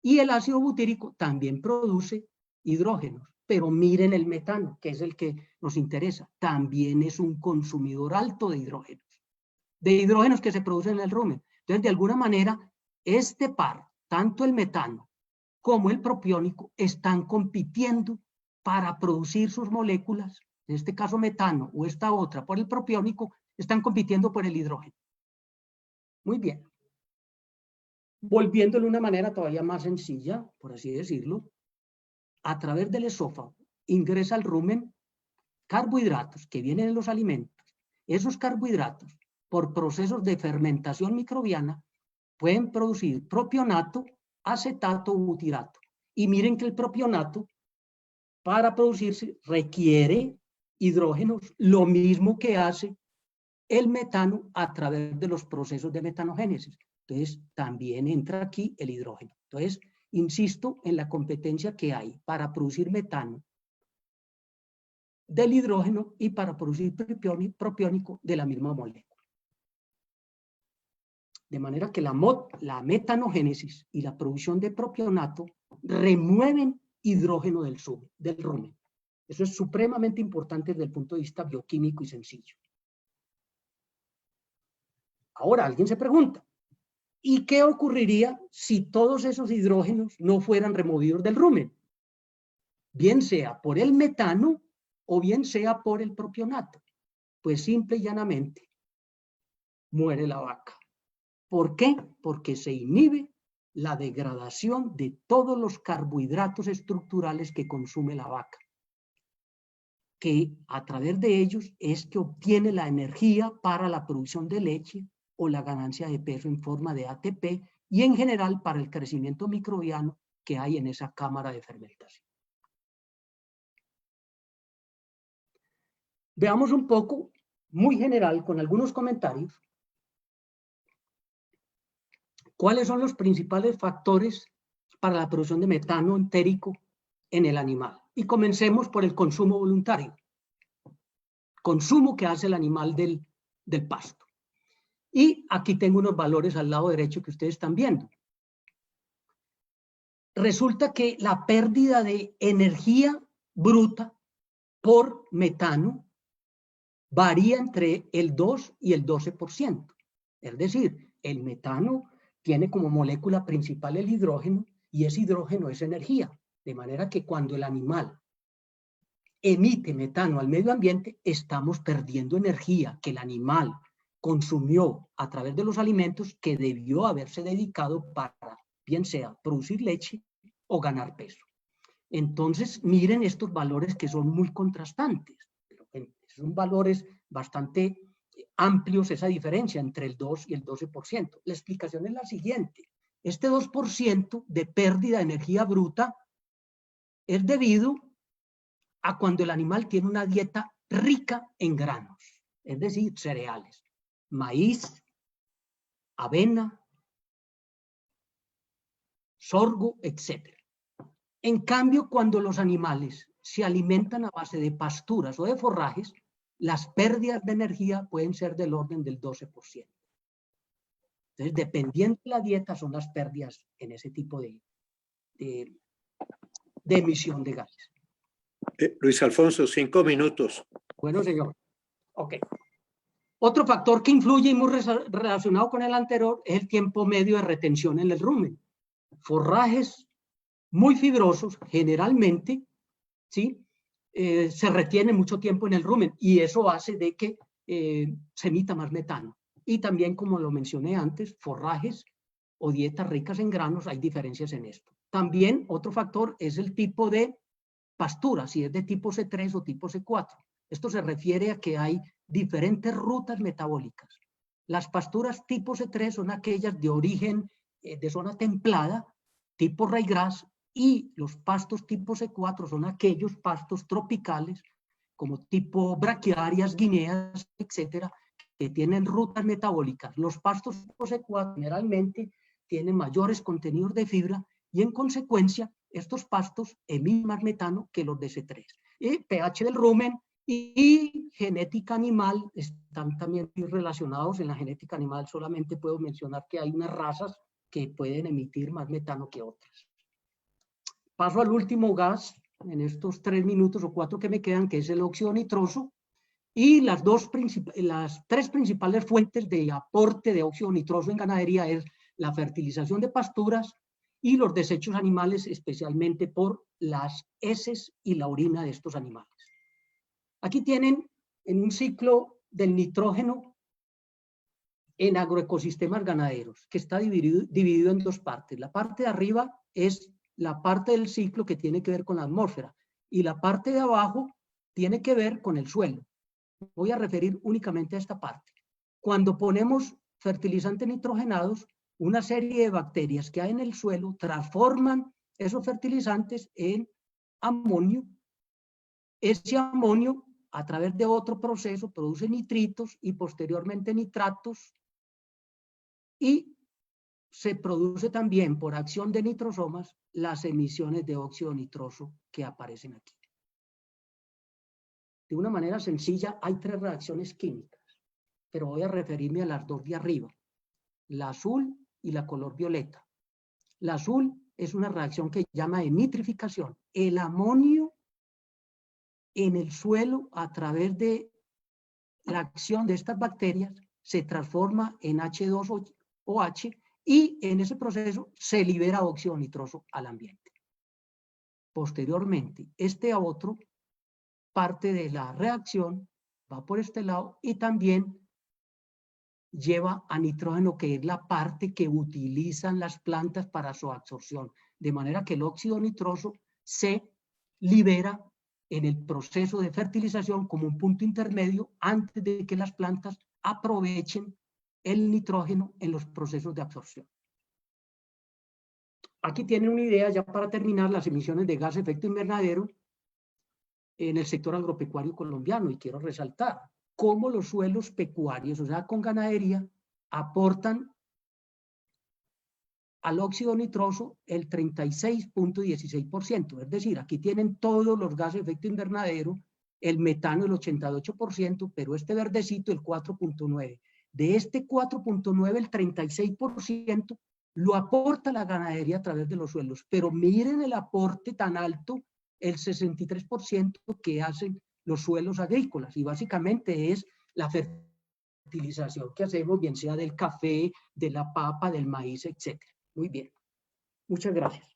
Y el ácido butírico también produce hidrógenos, pero miren el metano, que es el que nos interesa, también es un consumidor alto de hidrógenos que se producen en el rumen. Entonces, de alguna manera, este par, tanto el metano como el propiónico, están compitiendo para producir sus moléculas, en este caso metano o esta otra por el propiónico, están compitiendo por el hidrógeno. Muy bien. Volviéndolo de una manera todavía más sencilla, por así decirlo, a través del esófago ingresa al rumen carbohidratos que vienen en los alimentos. Esos carbohidratos, por procesos de fermentación microbiana, pueden producir propionato, acetato o butirato. Y miren que el propionato, para producirse, requiere hidrógenos, lo mismo que hace el metano a través de los procesos de metanogénesis. Entonces, también entra aquí el hidrógeno. Entonces, insisto en la competencia que hay para producir metano del hidrógeno y para producir propiónico de la misma molécula. De manera que la metanogénesis y la producción de propionato remueven hidrógeno del rumen. Eso es supremamente importante desde el punto de vista bioquímico y sencillo. Ahora, alguien se pregunta, ¿y qué ocurriría si todos esos hidrógenos no fueran removidos del rumen? Bien sea por el metano o bien sea por el propionato. Pues simple y llanamente muere la vaca. ¿Por qué? Porque se inhibe la degradación de todos los carbohidratos estructurales que consume la vaca, que a través de ellos es que obtiene la energía para la producción de leche o la ganancia de peso en forma de ATP y en general para el crecimiento microbiano que hay en esa cámara de fermentación. Veamos un poco, muy general, con algunos comentarios, cuáles son los principales factores para la producción de metano entérico en el animal. Y comencemos por el consumo voluntario. Consumo que hace el animal del pasto. Y aquí tengo unos valores al lado derecho que ustedes están viendo. Resulta que la pérdida de energía bruta por metano varía entre el 2 y el 12%. Es decir, el metano tiene como molécula principal el hidrógeno y ese hidrógeno es energía. De manera que cuando el animal emite metano al medio ambiente, estamos perdiendo energía que el animal consumió a través de los alimentos que debió haberse dedicado para, bien sea, producir leche o ganar peso. Entonces, miren estos valores que son muy contrastantes. Son valores bastante amplios, esa diferencia entre el 2 y el 12%. La explicación es la siguiente. Este 2% de pérdida de energía bruta es debido a cuando el animal tiene una dieta rica en granos, es decir, cereales, maíz, avena, sorgo, etc. En cambio, cuando los animales se alimentan a base de pasturas o de forrajes, las pérdidas de energía pueden ser del orden del 12%. Entonces, dependiendo de la dieta, son las pérdidas en ese tipo de de emisión de gases. Luis Alfonso, 5 minutos. Bueno, señor. Ok. Otro factor que influye y muy relacionado con el anterior es el tiempo medio de retención en el rumen. Forrajes muy fibrosos, generalmente, ¿sí? Se retiene mucho tiempo en el rumen y eso hace de que se emita más metano. Y también, como lo mencioné antes, forrajes o dietas ricas en granos, hay diferencias en esto. También otro factor es el tipo de pastura, si es de tipo C3 o tipo C4. Esto se refiere a que hay diferentes rutas metabólicas. Las pasturas tipo C3 son aquellas de origen de zona templada, tipo ryegrass, y los pastos tipo C4 son aquellos pastos tropicales, como tipo braquiarias, guineas, etcétera, que tienen rutas metabólicas. Los pastos tipo C4 generalmente tienen mayores contenidos de fibra y en consecuencia estos pastos emiten más metano que los de C3. Y pH del rumen y genética animal están también relacionados. En la genética animal solamente puedo mencionar que hay unas razas que pueden emitir más metano que otras. Paso al último gas en estos 3 minutos o 4 que me quedan, que es el óxido nitroso. Y las tres principales fuentes de aporte de óxido nitroso en ganadería es la fertilización de pasturas y los desechos animales, especialmente por las heces y la orina de estos animales. Aquí tienen en un ciclo del nitrógeno en agroecosistemas ganaderos, que está dividido en dos partes. La parte de arriba es la parte del ciclo que tiene que ver con la atmósfera y la parte de abajo tiene que ver con el suelo. Voy a referir únicamente a esta parte. Cuando ponemos fertilizantes nitrogenados, una serie de bacterias que hay en el suelo transforman esos fertilizantes en amonio. Ese amonio, a través de otro proceso, produce nitritos y posteriormente nitratos, y se produce también por acción de nitrosomas las emisiones de óxido nitroso que aparecen aquí. De una manera sencilla, hay 3 reacciones químicas, pero voy a referirme a las 2 de arriba, la azul y la color violeta. La azul es una reacción que llama de nitrificación. El amonio en el suelo, a través de la acción de estas bacterias, se transforma en H2OH y en ese proceso se libera óxido nitroso al ambiente. Posteriormente, este otro parte de la reacción va por este lado y también lleva a nitrógeno, que es la parte que utilizan las plantas para su absorción, de manera que el óxido nitroso se libera en el proceso de fertilización como un punto intermedio antes de que las plantas aprovechen el nitrógeno en los procesos de absorción. Aquí tienen una idea, ya para terminar, las emisiones de gas de efecto invernadero en el sector agropecuario colombiano, y quiero resaltar cómo los suelos pecuarios, o sea, con ganadería, aportan al óxido nitroso el 36.16%. Es decir, aquí tienen todos los gases de efecto invernadero, el metano el 88%, pero este verdecito el 4.9%. De este 4.9%, el 36% lo aporta la ganadería a través de los suelos. Pero miren el aporte tan alto, el 63% que hacen los suelos agrícolas, y básicamente es la fertilización que hacemos, bien sea del café, de la papa, del maíz, etc. Muy bien. Muchas gracias.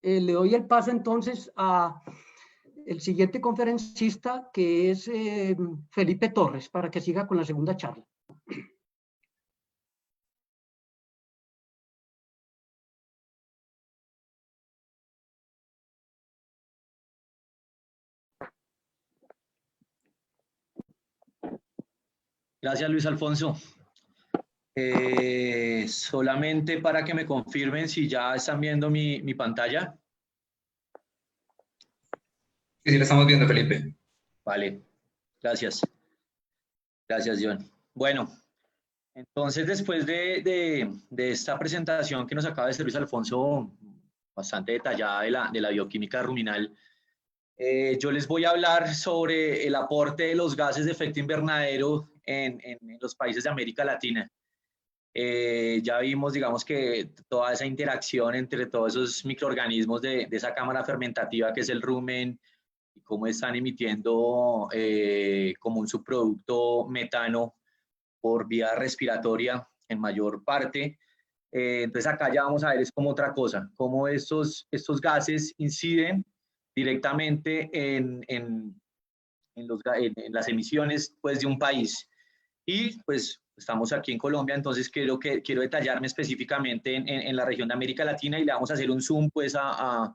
Le doy el paso entonces a el siguiente conferencista, que es Felipe Torres, para que siga con la segunda charla. Gracias, Luis Alfonso. Solamente para que me confirmen si ya están viendo mi pantalla. Sí, la estamos viendo, Felipe. Vale, gracias. Gracias, John. Bueno, entonces después de esta presentación que nos acaba de hacer Luis Alfonso, bastante detallada de la bioquímica ruminal. Yo les voy a hablar sobre el aporte de los gases de efecto invernadero en los países de América Latina. Ya vimos, digamos, que toda esa interacción entre todos esos microorganismos de esa cámara fermentativa que es el rumen y cómo están emitiendo como un subproducto metano por vía respiratoria en mayor parte. Entonces acá ya vamos a ver es como otra cosa, cómo estos gases inciden directamente en las emisiones pues, de un país. Y pues estamos aquí en Colombia, entonces quiero detallarme específicamente en la región de América Latina y le vamos a hacer un zoom pues a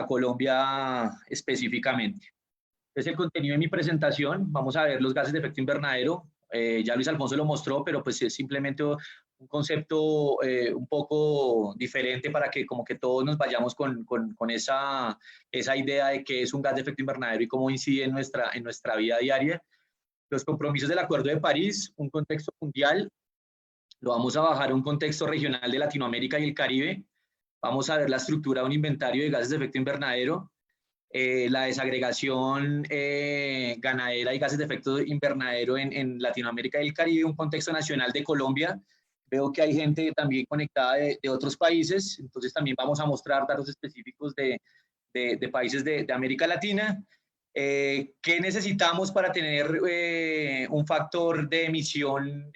Colombia específicamente. Entonces el contenido de mi presentación, vamos a ver los gases de efecto invernadero. Ya Luis Alfonso lo mostró, pero pues es simplemente un concepto un poco diferente para que como que todos nos vayamos con esa idea de qué es un gas de efecto invernadero y cómo incide en nuestra vida diaria. Los compromisos del Acuerdo de París, un contexto mundial, lo vamos a bajar a un contexto regional de Latinoamérica y el Caribe. Vamos a ver la estructura de un inventario de gases de efecto invernadero, la desagregación ganadera y gases de efecto invernadero en Latinoamérica y el Caribe, un contexto nacional de Colombia. Veo que hay gente también conectada de otros países, entonces también vamos a mostrar datos específicos de países de América Latina. ¿Qué necesitamos para tener un factor de emisión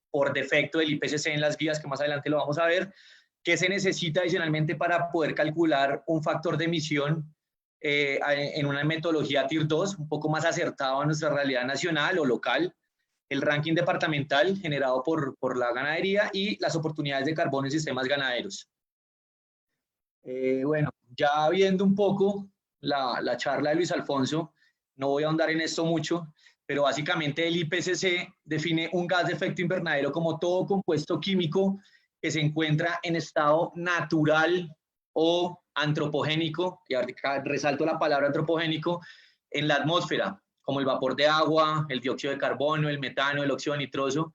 por defecto del IPCC en las guías, que más adelante lo vamos a ver? ¿Qué se necesita adicionalmente para poder calcular un factor de emisión en una metodología Tier 2, un poco más acertado a nuestra realidad nacional o local? El ranking departamental generado por la ganadería y las oportunidades de carbono en sistemas ganaderos. Bueno, ya viendo un poco la charla de Luis Alfonso, no voy a ahondar en esto mucho, pero básicamente el IPCC define un gas de efecto invernadero como todo compuesto químico que se encuentra en estado natural o antropogénico, y acá resalto la palabra antropogénico, en la atmósfera, como el vapor de agua, el dióxido de carbono, el metano, el óxido nitroso,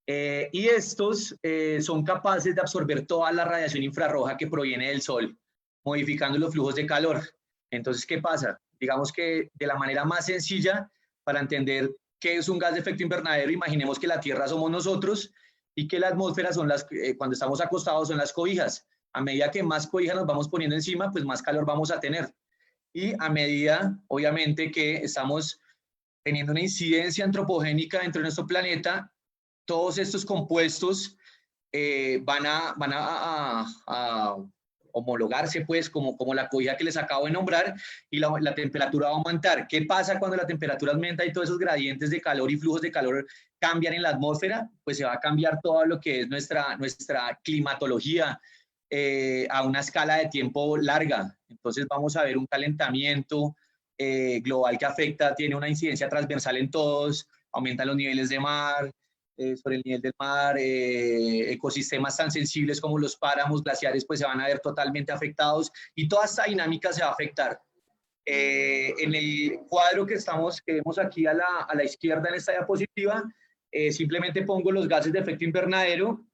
y estos son capaces de absorber toda la radiación infrarroja que proviene del sol, modificando los flujos de calor. Entonces, ¿qué pasa? Digamos que de la manera más sencilla, para entender qué es un gas de efecto invernadero, imaginemos que la Tierra somos nosotros y que la atmósfera son cuando estamos acostados son las cobijas. A medida que más cobijas nos vamos poniendo encima, pues más calor vamos a tener. Y a medida, obviamente, que estamos teniendo una incidencia antropogénica dentro de nuestro planeta, todos estos compuestos van a homologarse, pues, como la cobija que les acabo de nombrar, y la temperatura va a aumentar. ¿Qué pasa cuando la temperatura aumenta y todos esos gradientes de calor y flujos de calor cambian en la atmósfera? Pues se va a cambiar todo lo que es nuestra climatología a una escala de tiempo larga. Entonces vamos a ver un calentamiento global que afecta, tiene una incidencia transversal en todos, aumentan los niveles de mar, sobre el nivel del mar, ecosistemas tan sensibles como los páramos glaciares pues se van a ver totalmente afectados y toda esta dinámica se va a afectar. En el cuadro que vemos aquí a la izquierda en esta diapositiva, simplemente pongo los gases de efecto invernadero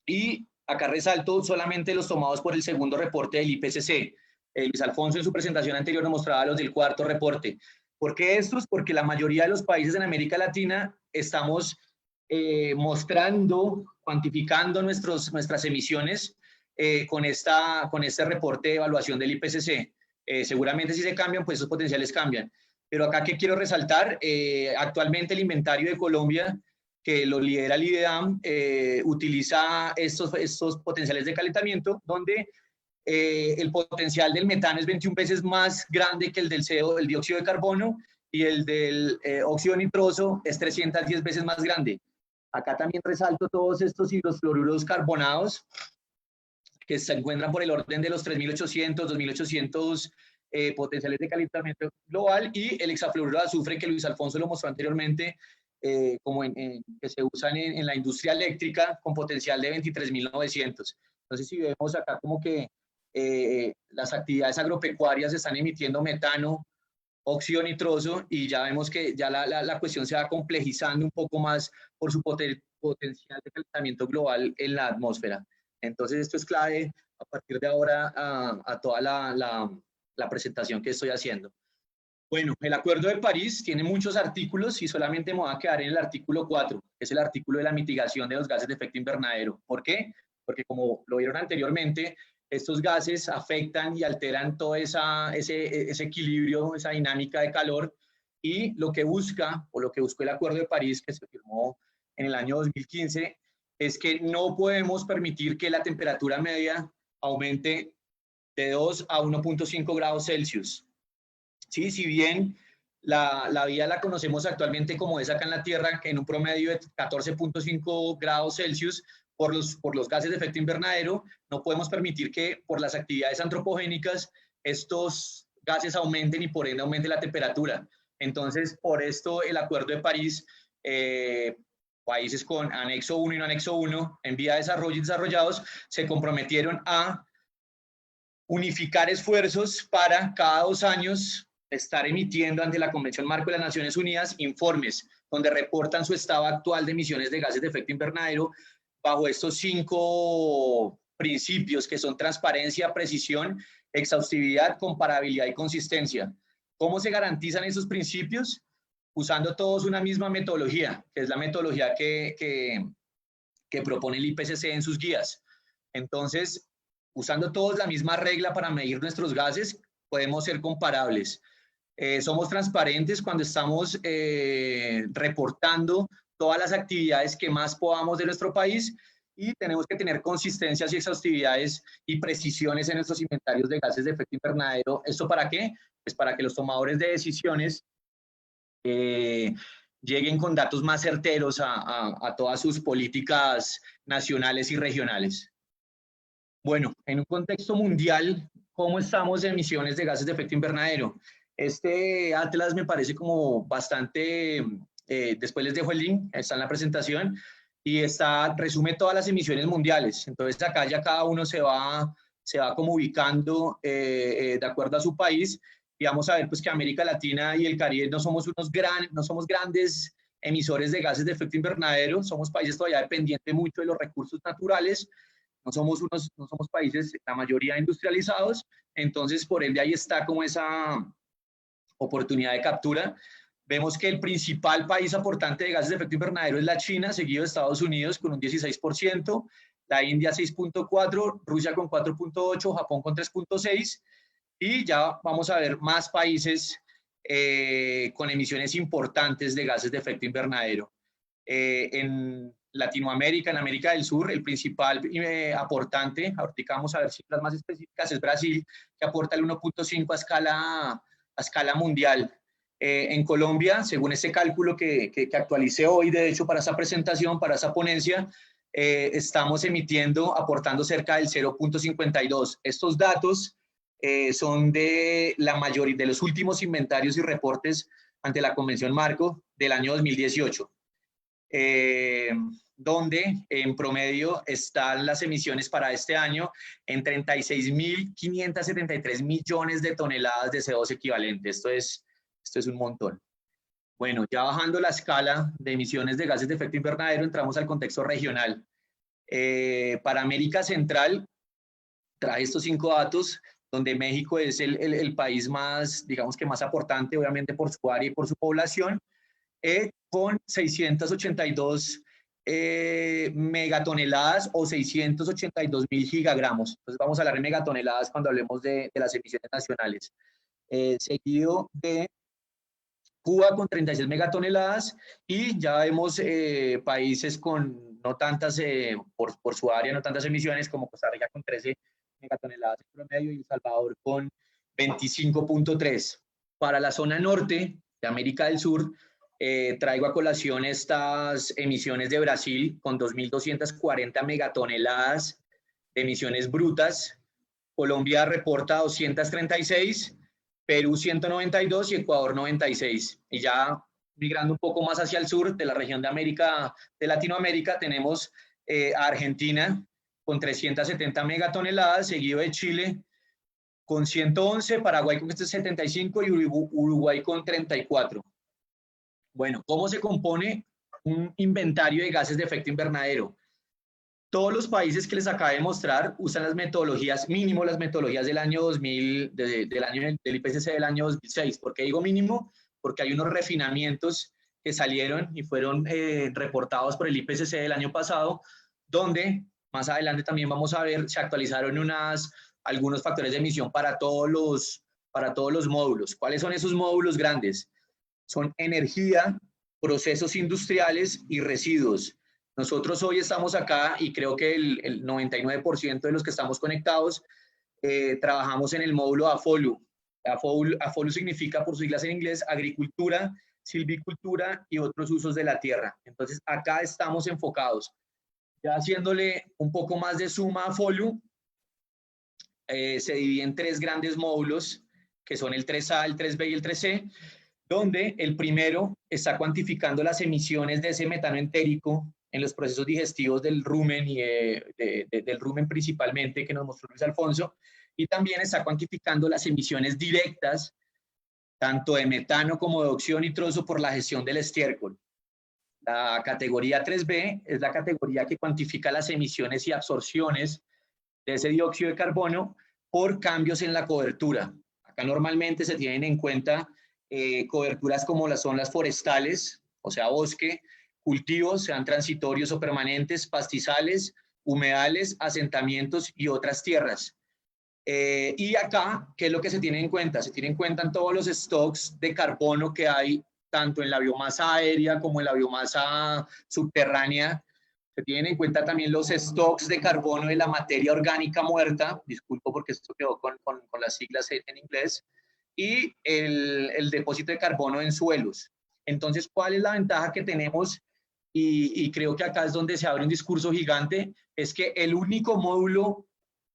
y acá resalto solamente los tomados por el segundo reporte del IPCC. Luis Alfonso en su presentación anterior nos mostraba los del cuarto reporte. ¿Por qué estos? Porque la mayoría de los países en América Latina estamos mostrando, cuantificando nuestras emisiones con este reporte de evaluación del IPCC. Seguramente si se cambian, pues esos potenciales cambian. Pero acá que quiero resaltar, actualmente el inventario de Colombia, que lo lidera el IDEAM, utiliza estos potenciales de calentamiento, donde el potencial del metano es 21 veces más grande que el del CO, el dióxido de carbono, y el del óxido nitroso es 310 veces más grande. Acá también resalto todos estos hidrofluoruros carbonados que se encuentran por el orden de los 3.800, 2.800 potenciales de calentamiento global, y el hexafluoruro de azufre que Luis Alfonso lo mostró anteriormente, que se usan en la industria eléctrica con potencial de 23.900. Entonces, si vemos acá como que las actividades agropecuarias están emitiendo metano, óxido nitroso, y ya vemos que ya la cuestión se va complejizando un poco más por su potencial de calentamiento global en la atmósfera. Entonces, esto es clave a partir de ahora a toda la presentación que estoy haciendo. Bueno, el Acuerdo de París tiene muchos artículos y solamente me voy a quedar en el artículo 4, que es el artículo de la mitigación de los gases de efecto invernadero. ¿Por qué? Porque como lo vieron anteriormente, estos gases afectan y alteran todo ese equilibrio, esa dinámica de calor, y lo que busca, o lo que buscó el Acuerdo de París, que se firmó en el año 2015, es que no podemos permitir que la temperatura media aumente de 2 a 1.5 grados Celsius. Sí, si bien la vida la conocemos actualmente como es acá en la Tierra, que en un promedio de 14.5 grados Celsius por los gases de efecto invernadero, no podemos permitir que por las actividades antropogénicas estos gases aumenten y por ende aumente la temperatura. Entonces, por esto el Acuerdo de París, países con anexo 1 y no anexo 1, en vía de desarrollo y desarrollados, se comprometieron a unificar esfuerzos para cada 2 años estar emitiendo ante la Convención Marco de las Naciones Unidas informes donde reportan su estado actual de emisiones de gases de efecto invernadero bajo estos 5 principios que son transparencia, precisión, exhaustividad, comparabilidad y consistencia. ¿Cómo se garantizan esos principios? Usando todos una misma metodología, que es la metodología que propone el IPCC en sus guías. Entonces, usando todos la misma regla para medir nuestros gases, podemos ser comparables. Somos transparentes cuando estamos reportando todas las actividades que más podamos de nuestro país y tenemos que tener consistencias y exhaustividades y precisiones en nuestros inventarios de gases de efecto invernadero. ¿Esto para qué? Pues para que los tomadores de decisiones lleguen con datos más certeros a todas sus políticas nacionales y regionales. Bueno, en un contexto mundial, ¿cómo estamos de emisiones de gases de efecto invernadero? Este atlas me parece como bastante, después les dejo el link, está en la presentación, y resume todas las emisiones mundiales. Entonces acá ya cada uno se va como ubicando de acuerdo a su país, y vamos a ver pues que América Latina y el Caribe no somos grandes emisores de gases de efecto invernadero, somos países todavía dependientes mucho de los recursos naturales, no somos países, la mayoría industrializados, entonces por ende ahí está como esa oportunidad de captura. Vemos que el principal país aportante de gases de efecto invernadero es la China, seguido de Estados Unidos con un 16%, la India 6.4%, Rusia con 4.8%, Japón con 3.6%, y ya vamos a ver más países con emisiones importantes de gases de efecto invernadero. En Latinoamérica, en América del Sur, el principal aportante, ahorita vamos a ver cifras más específicas, es Brasil, que aporta el 1.5 a escala mundial. En Colombia, según este cálculo que actualicé hoy, de hecho, para esa presentación, para esa ponencia, estamos aportando cerca del 0.52. Estos datos son de la mayoría de los últimos inventarios y reportes ante la Convención Marco del año 2018. Donde en promedio están las emisiones para este año en 36.573 millones de toneladas de CO2 equivalente. Esto es un montón. Bueno, ya bajando la escala de emisiones de gases de efecto invernadero, entramos al contexto regional. Para América Central, traje estos 5 datos, donde México es el país más, digamos que más aportante, obviamente por su área y por su población, con 682 megatoneladas o 682.000 gigagramos. Entonces vamos a hablar de megatoneladas cuando hablemos de las emisiones nacionales. Seguido de Cuba con 36 megatoneladas, y ya vemos países con no tantas, por su área, no tantas emisiones, como Costa Rica con 13 megatoneladas en promedio y El Salvador con 25.3. Para la zona norte de América del Sur, traigo a colación estas emisiones de Brasil con 2.240 megatoneladas de emisiones brutas. Colombia reporta 236, Perú 192 y Ecuador 96. Y ya migrando un poco más hacia el sur de la región de Latinoamérica, tenemos a Argentina con 370 megatoneladas, seguido de Chile con 111, Paraguay con 75 y Uruguay con 34. Bueno, ¿cómo se compone un inventario de gases de efecto invernadero? Todos los países que les acabé de mostrar usan las metodologías, mínimo las metodologías del año 2000, del IPCC del año 2006. ¿Por qué digo mínimo? Porque hay unos refinamientos que salieron y fueron reportados por el IPCC del año pasado, donde más adelante también vamos a ver, se actualizaron algunos factores de emisión para todos los módulos. ¿Cuáles son esos módulos grandes? Son energía, procesos industriales y residuos. Nosotros hoy estamos acá y creo que el 99% de los que estamos conectados trabajamos en el módulo AFOLU. AFOLU significa, por sus siglas en inglés, agricultura, silvicultura y otros usos de la tierra. Entonces, acá estamos enfocados. Ya haciéndole un poco más de suma a AFOLU, se divide en 3 grandes módulos, que son el 3A, el 3B y el 3C, donde el primero está cuantificando las emisiones de ese metano entérico en los procesos digestivos del rumen y del rumen principalmente, que nos mostró Luis Alfonso, y también está cuantificando las emisiones directas, tanto de metano como de óxido nitroso por la gestión del estiércol. La categoría 3B es la categoría que cuantifica las emisiones y absorciones de ese dióxido de carbono por cambios en la cobertura. Acá normalmente se tienen en cuenta coberturas como son las forestales, o sea, bosque, cultivos, sean transitorios o permanentes, pastizales, humedales, asentamientos y otras tierras. Y acá, ¿qué es lo que se tiene en cuenta? Se tiene en cuenta en todos los stocks de carbono que hay, tanto en la biomasa aérea como en la biomasa subterránea. Se tienen en cuenta también los stocks de carbono de la materia orgánica muerta, disculpo porque esto quedó con las siglas en inglés, y el depósito de carbono en suelos. Entonces, ¿cuál es la ventaja que tenemos? Y creo que acá es donde se abre un discurso gigante, es que el único módulo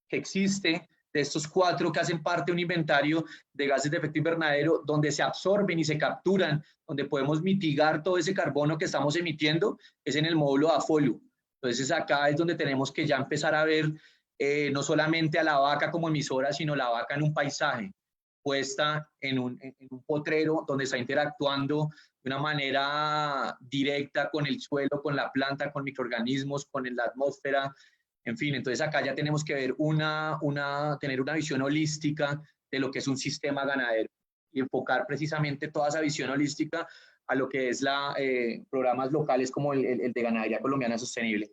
que existe de estos 4 que hacen parte de un inventario de gases de efecto invernadero, donde se absorben y se capturan, donde podemos mitigar todo ese carbono que estamos emitiendo, es en el módulo AFOLU. Entonces acá es donde tenemos que ya empezar a ver no solamente a la vaca como emisora, sino la vaca en un paisaje, puesta en un potrero donde está interactuando de una manera directa con el suelo, con la planta, con microorganismos, con la atmósfera, en fin. Entonces acá ya tenemos que ver tener una visión holística de lo que es un sistema ganadero y enfocar precisamente toda esa visión holística a lo que es programas locales como el de Ganadería Colombiana Sostenible.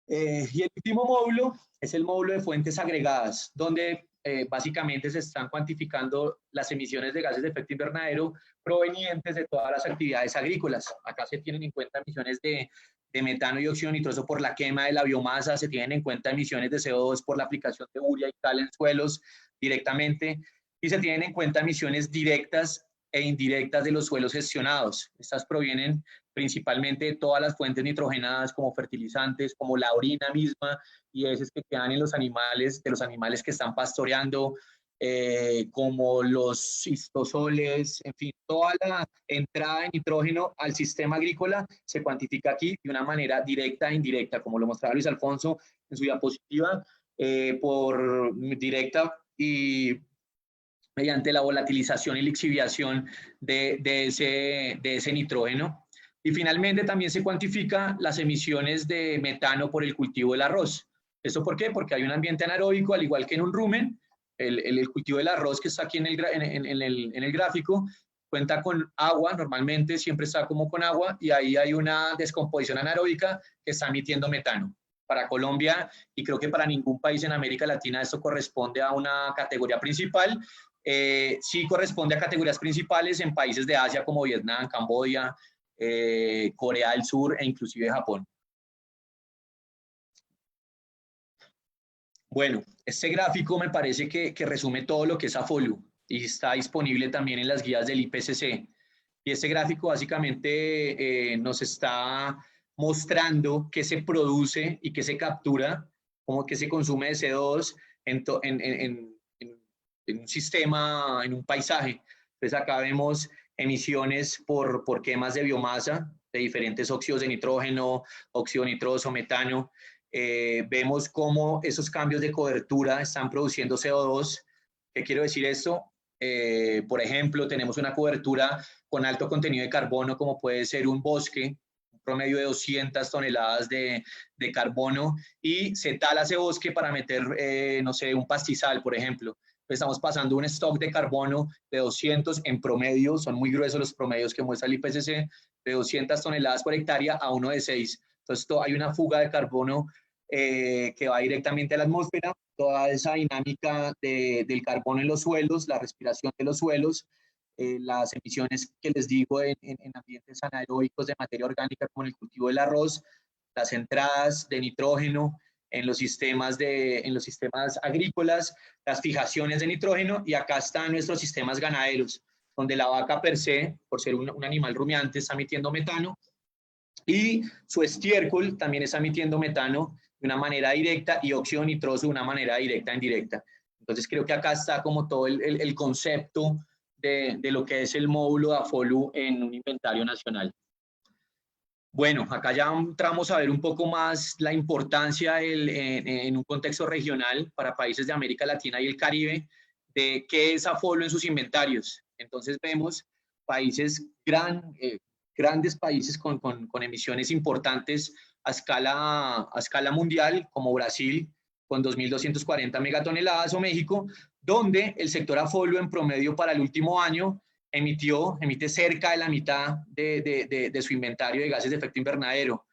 Y el último módulo es el módulo de fuentes agregadas, donde básicamente se están cuantificando las emisiones de gases de efecto invernadero provenientes de todas las actividades agrícolas. Acá se tienen en cuenta emisiones de metano y óxido nitroso por la quema de la biomasa, se tienen en cuenta emisiones de CO2 por la aplicación de urea y cal en suelos directamente, y se tienen en cuenta emisiones directas e indirectas de los suelos gestionados. Estas provienen principalmente de todas las fuentes nitrogenadas como fertilizantes, como la orina misma y heces que quedan en los animales, de los animales que están pastoreando, como los cistosoles, en fin, toda la entrada de nitrógeno al sistema agrícola se cuantifica aquí de una manera directa e indirecta, como lo mostraba Luis Alfonso en su diapositiva, por directa y mediante la volatilización y lixiviación de ese nitrógeno. Y finalmente también se cuantifica las emisiones de metano por el cultivo del arroz. ¿Esto por qué? Porque hay un ambiente anaeróbico, al igual que en un rumen. El cultivo del arroz que está aquí en el gráfico cuenta con agua, normalmente siempre está como con agua, y ahí hay una descomposición anaeróbica que está emitiendo metano. Para Colombia, y creo que para ningún país en América Latina, esto corresponde a una categoría principal. Sí corresponde a categorías principales en países de Asia como Vietnam, Camboya, Corea del Sur e inclusive Japón. Bueno, este gráfico me parece que resume todo lo que es AFOLU y está disponible también en las guías del IPCC. Y este gráfico básicamente nos está mostrando qué se produce y qué se captura, cómo que se consume de CO2 en un sistema, en un paisaje. Entonces acá vemos emisiones por quemas de biomasa, de diferentes óxidos de nitrógeno, óxido nitroso, metano. Vemos cómo esos cambios de cobertura están produciendo CO2. ¿Qué quiero decir esto? Por ejemplo, tenemos una cobertura con alto contenido de carbono, como puede ser un bosque promedio de 200 toneladas de carbono, y se tala ese bosque para meter, no sé, un pastizal, por ejemplo. Estamos pasando un stock de carbono de 200 en promedio, son muy gruesos los promedios que muestra el IPCC, de 200 toneladas por hectárea a uno de 6. Entonces, hay una fuga de carbono que va directamente a la atmósfera, toda esa dinámica del carbono en los suelos, la respiración de los suelos, las emisiones que les digo en ambientes anaeróbicos de materia orgánica como en el cultivo del arroz, las entradas de nitrógeno en los sistemas agrícolas, las fijaciones de nitrógeno, y acá están nuestros sistemas ganaderos, donde la vaca per se, por ser un animal rumiante, está emitiendo metano, y su estiércol también está emitiendo metano de una manera directa y óxido nitroso de una manera directa e indirecta. Entonces creo que acá está como todo el concepto de lo que es el módulo de AFOLU en un inventario nacional. Bueno, acá ya entramos a ver un poco más la importancia en un contexto regional para países de América Latina y el Caribe de qué es AFOLU en sus inventarios. Entonces vemos países, grandes países con emisiones importantes a escala mundial, como Brasil, con 2.240 megatoneladas, o México, donde el sector AFOLU en promedio para el último año emite cerca de la mitad de su inventario de gases de efecto invernadero.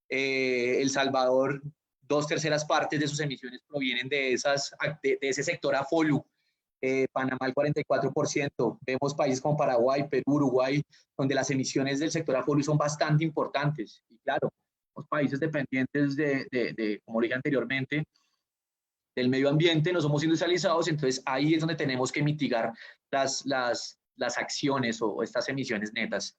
El Salvador, 2/3 partes de sus emisiones provienen de ese sector AFOLU. Panamá el 44%. Vemos países como Paraguay, Perú, Uruguay, donde las emisiones del sector AFOLU son bastante importantes. Y claro, los países dependientes como dije anteriormente, del medio ambiente, no somos industrializados, entonces ahí es donde tenemos que mitigar las acciones o estas emisiones netas.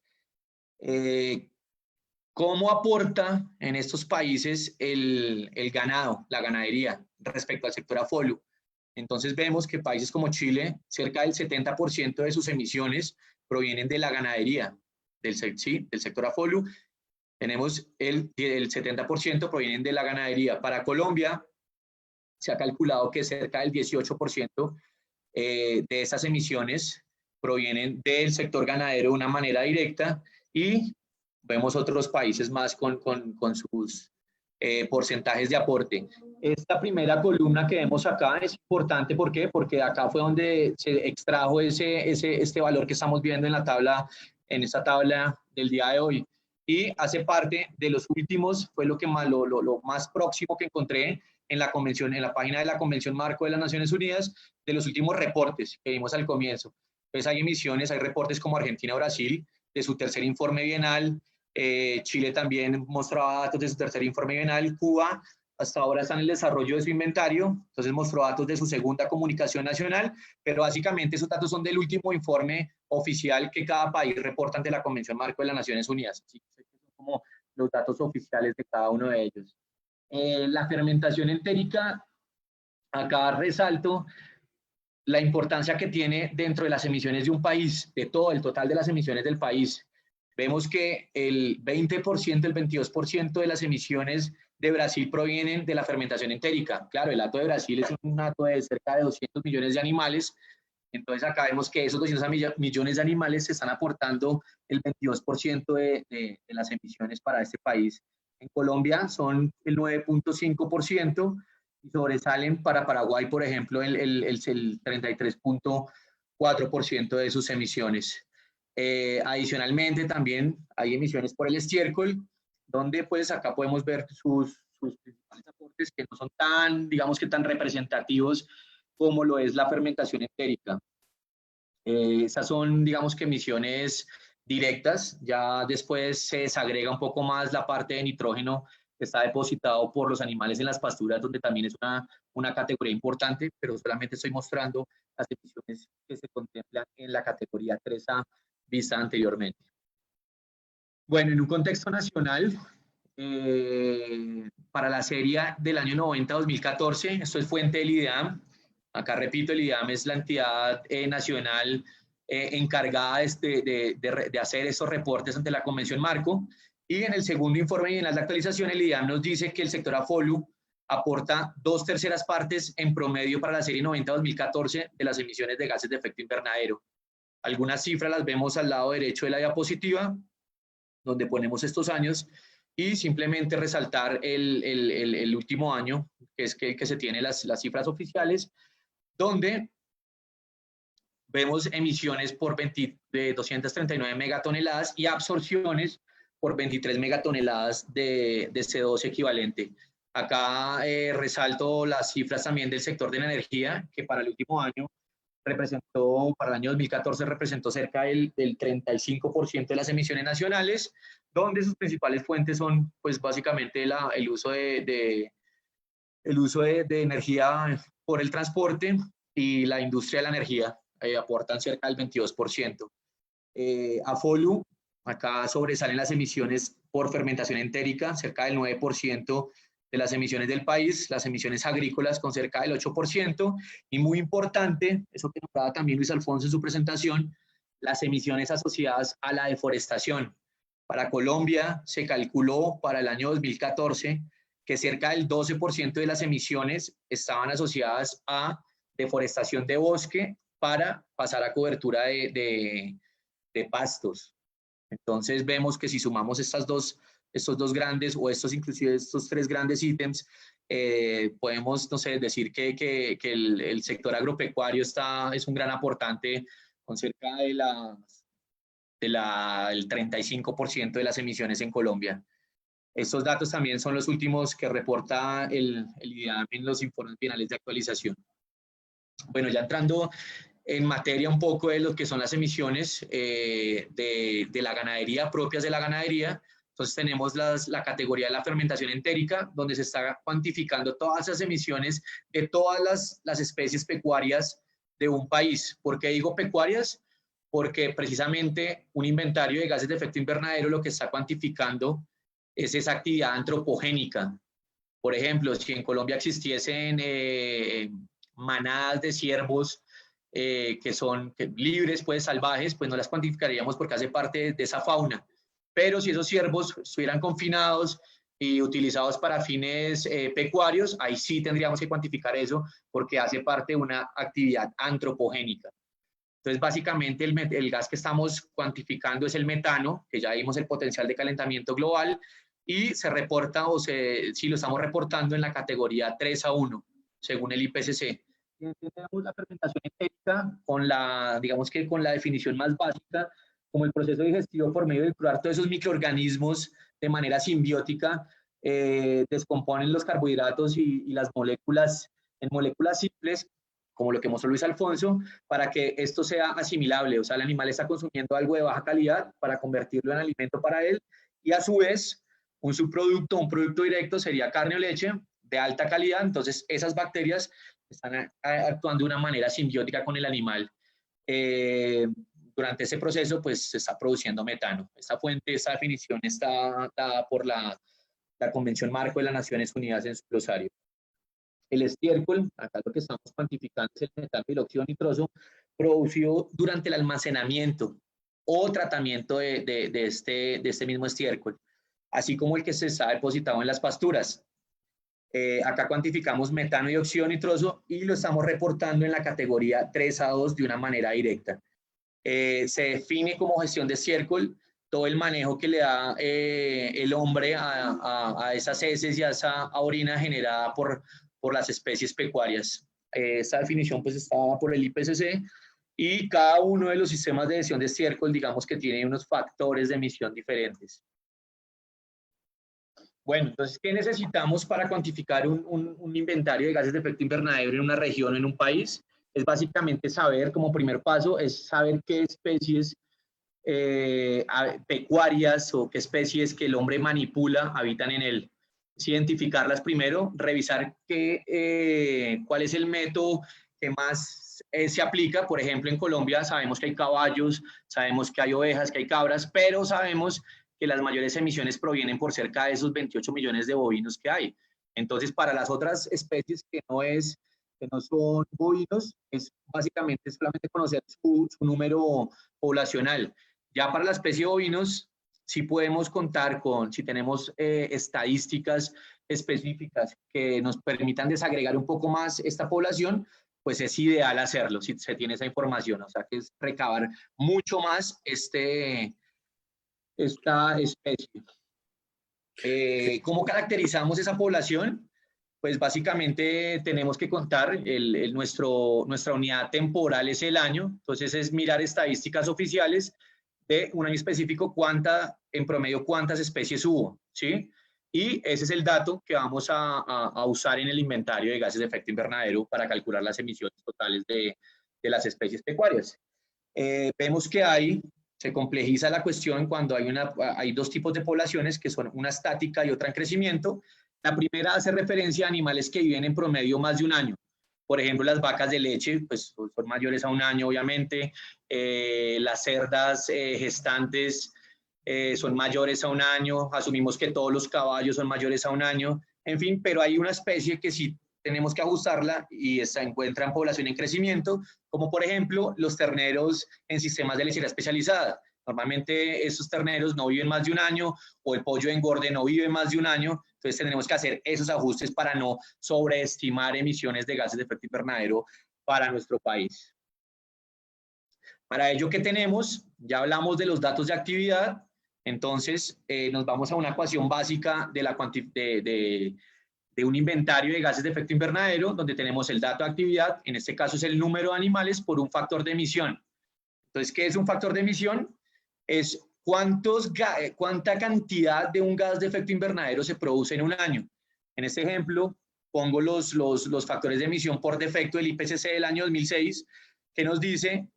¿Cómo aporta en estos países el ganado, la ganadería, respecto al sector AFOLU? Entonces vemos que países como Chile, cerca del 70% de sus emisiones provienen de la ganadería, del sector AFOLU. Tenemos el 70% provienen de la ganadería. Para Colombia, se ha calculado que cerca del 18% de estas emisiones provienen del sector ganadero de una manera directa, y vemos otros países más con sus porcentajes de aporte. Esta primera columna que vemos acá es importante. ¿Por qué? Porque acá fue donde se extrajo este valor que estamos viendo en esta tabla del día de hoy, y hace parte de los últimos, fue lo más próximo que encontré en la página de la Convención Marco de las Naciones Unidas, de los últimos reportes que vimos al comienzo. Entonces hay emisiones, hay reportes como Argentina o Brasil, de su tercer informe bienal. Chile también mostraba datos de su tercer informe bienal. Cuba hasta ahora está en el desarrollo de su inventario, entonces mostró datos de su segunda comunicación nacional, pero básicamente esos datos son del último informe oficial que cada país reporta ante la Convención Marco de las Naciones Unidas. Así que son como los datos oficiales de cada uno de ellos. La fermentación entérica, acá resalto la importancia que tiene dentro de las emisiones de un país, de todo el total de las emisiones del país. Vemos que el 20%, el 22% de las emisiones de Brasil provienen de la fermentación entérica. Claro, el hato de Brasil es un hato de cerca de 200 millones de animales. Entonces acá vemos que esos 200 millones de animales se están aportando el 22% de las emisiones para este país. En Colombia son el 9.5%, y sobresalen para Paraguay, por ejemplo, el 33.4% de sus emisiones. Adicionalmente, también hay emisiones por el estiércol, donde pues acá podemos ver sus principales aportes, que no son tan, digamos que tan representativos como lo es la fermentación entérica. Esas son, digamos que emisiones directas. Ya después se desagrega un poco más la parte de nitrógeno que está depositado por los animales en las pasturas, donde también es una categoría importante, pero solamente estoy mostrando las emisiones que se contemplan en la categoría 3A vista anteriormente. Bueno, en un contexto nacional, para la serie del año 90-2014, esto es fuente del IDEAM. Acá repito, el IDEAM es la entidad nacional encargada de hacer esos reportes ante la Convención Marco. Y en el segundo informe y en la actualización, el IDEAM nos dice que el sector AFOLU aporta 2/3 partes en promedio para la serie 90-2014 de las emisiones de gases de efecto invernadero. Algunas cifras las vemos al lado derecho de la diapositiva, donde ponemos estos años y simplemente resaltar el último año, que es que se tiene las cifras oficiales, donde vemos emisiones de 239 megatoneladas y absorciones por 23 megatoneladas de CO2 equivalente. Acá resalto las cifras también del sector de la energía, que para el último año para el año 2014 representó cerca del 35% de las emisiones nacionales, donde sus principales fuentes son, pues básicamente el uso de energía por el transporte y la industria de la energía, aportan cerca del 22%. AFOLU, acá sobresalen las emisiones por fermentación entérica, cerca del 9% de las emisiones del país, las emisiones agrícolas con cerca del 8%, y muy importante, eso que nombraba también Luis Alfonso en su presentación, las emisiones asociadas a la deforestación. Para Colombia se calculó para el año 2014 que cerca del 12% de las emisiones estaban asociadas a deforestación de bosque para pasar a cobertura de pastos. Entonces vemos que si sumamos estos dos grandes, o inclusive estos tres grandes ítems, podemos, no sé, decir que el sector agropecuario es un gran aportante con cerca del 35% de las emisiones en Colombia. Estos datos también son los últimos que reporta el IDEAM en los informes finales de actualización. Bueno, ya entrando en materia un poco de lo que son las emisiones de la ganadería, propias de la ganadería. Entonces tenemos la categoría de la fermentación entérica, donde se está cuantificando todas esas emisiones de todas las especies pecuarias de un país. ¿Por qué digo pecuarias? Porque precisamente un inventario de gases de efecto invernadero lo que está cuantificando es esa actividad antropogénica. Por ejemplo, si en Colombia existiesen manadas de ciervos que son libres, pues salvajes, pues no las cuantificaríamos porque hace parte de esa fauna. Pero si esos ciervos estuvieran confinados y utilizados para fines pecuarios, ahí sí tendríamos que cuantificar eso porque hace parte de una actividad antropogénica. Entonces, básicamente el gas que estamos cuantificando es el metano, que ya vimos el potencial de calentamiento global, y se reporta, sí lo estamos reportando en la categoría 3A1, según el IPCC. Tenemos la fermentación entérica digamos que con la definición más básica, como el proceso digestivo por medio del curar todos esos microorganismos de manera simbiótica, descomponen los carbohidratos y las moléculas en moléculas simples, como lo que mostró Luis Alfonso, para que esto sea asimilable. O sea, el animal está consumiendo algo de baja calidad para convertirlo en alimento para él, y a su vez, un subproducto, un producto directo sería carne o leche de alta calidad. Entonces, esas bacterias están actuando de una manera simbiótica con el animal. Durante ese proceso, pues, se está produciendo metano. Esta definición está dada por la Convención Marco de las Naciones Unidas en su glosario. El estiércol, acá lo que estamos cuantificando es el metano y el óxido nitroso, producido durante el almacenamiento o tratamiento de este mismo estiércol, así como el que se está depositado en las pasturas. Acá cuantificamos metano y óxido nitroso y lo estamos reportando en la categoría 3A2 de una manera directa. Se define como gestión de estiércol todo el manejo que le da el hombre a esas heces y a esa orina generada por las especies pecuarias. Esta definición pues está por el IPCC, y cada uno de los sistemas de gestión de estiércol, digamos que tiene unos factores de emisión diferentes. Bueno, entonces, ¿qué necesitamos para cuantificar un inventario de gases de efecto invernadero en una región o en un país? Es básicamente saber, como primer paso, es saber qué especies pecuarias o qué especies que el hombre manipula habitan en él. Es identificarlas primero, revisar cuál es el método que más se aplica. Por ejemplo, en Colombia sabemos que hay caballos, sabemos que hay ovejas, que hay cabras, pero sabemos que las mayores emisiones provienen por cerca de esos 28 millones de bovinos que hay. Entonces, para las otras especies que no son bovinos, es básicamente solamente conocer su número poblacional. Ya para la especie de bovinos, sí podemos contar si tenemos estadísticas específicas que nos permitan desagregar un poco más esta población, pues es ideal hacerlo si se tiene esa información. O sea, que es recabar mucho más este esta especie. ¿Cómo caracterizamos esa población? Pues básicamente tenemos que contar, nuestra unidad temporal es el año, entonces es mirar estadísticas oficiales de un año específico, en promedio cuántas especies hubo, ¿sí? Y ese es el dato que vamos a usar en el inventario de gases de efecto invernadero para calcular las emisiones totales de las especies pecuarias. Vemos que se complejiza la cuestión cuando hay dos tipos de poblaciones, que son una estática y otra en crecimiento. La primera hace referencia a animales que viven en promedio más de un año. Por ejemplo, las vacas de leche, pues son mayores a un año, obviamente. Las cerdas gestantes son mayores a un año. Asumimos que todos los caballos son mayores a un año. En fin, pero hay una especie que sí tenemos que ajustarla y se encuentra en población en crecimiento, como por ejemplo los terneros en sistemas de lechería especializada. Normalmente esos terneros no viven más de un año, o el pollo de engorde no vive más de un año, entonces tenemos que hacer esos ajustes para no sobreestimar emisiones de gases de efecto invernadero para nuestro país. Para ello, ¿qué tenemos? Ya hablamos de los datos de actividad, entonces nos vamos a una ecuación básica de un inventario de gases de efecto invernadero, donde tenemos el dato de actividad, en este caso es el número de animales por un factor de emisión. Entonces, ¿qué es un factor de emisión? Es cuánta cantidad de un gas de efecto invernadero se produce en un año. En este ejemplo, pongo los factores de emisión por defecto del IPCC del año 2006, que nos dice,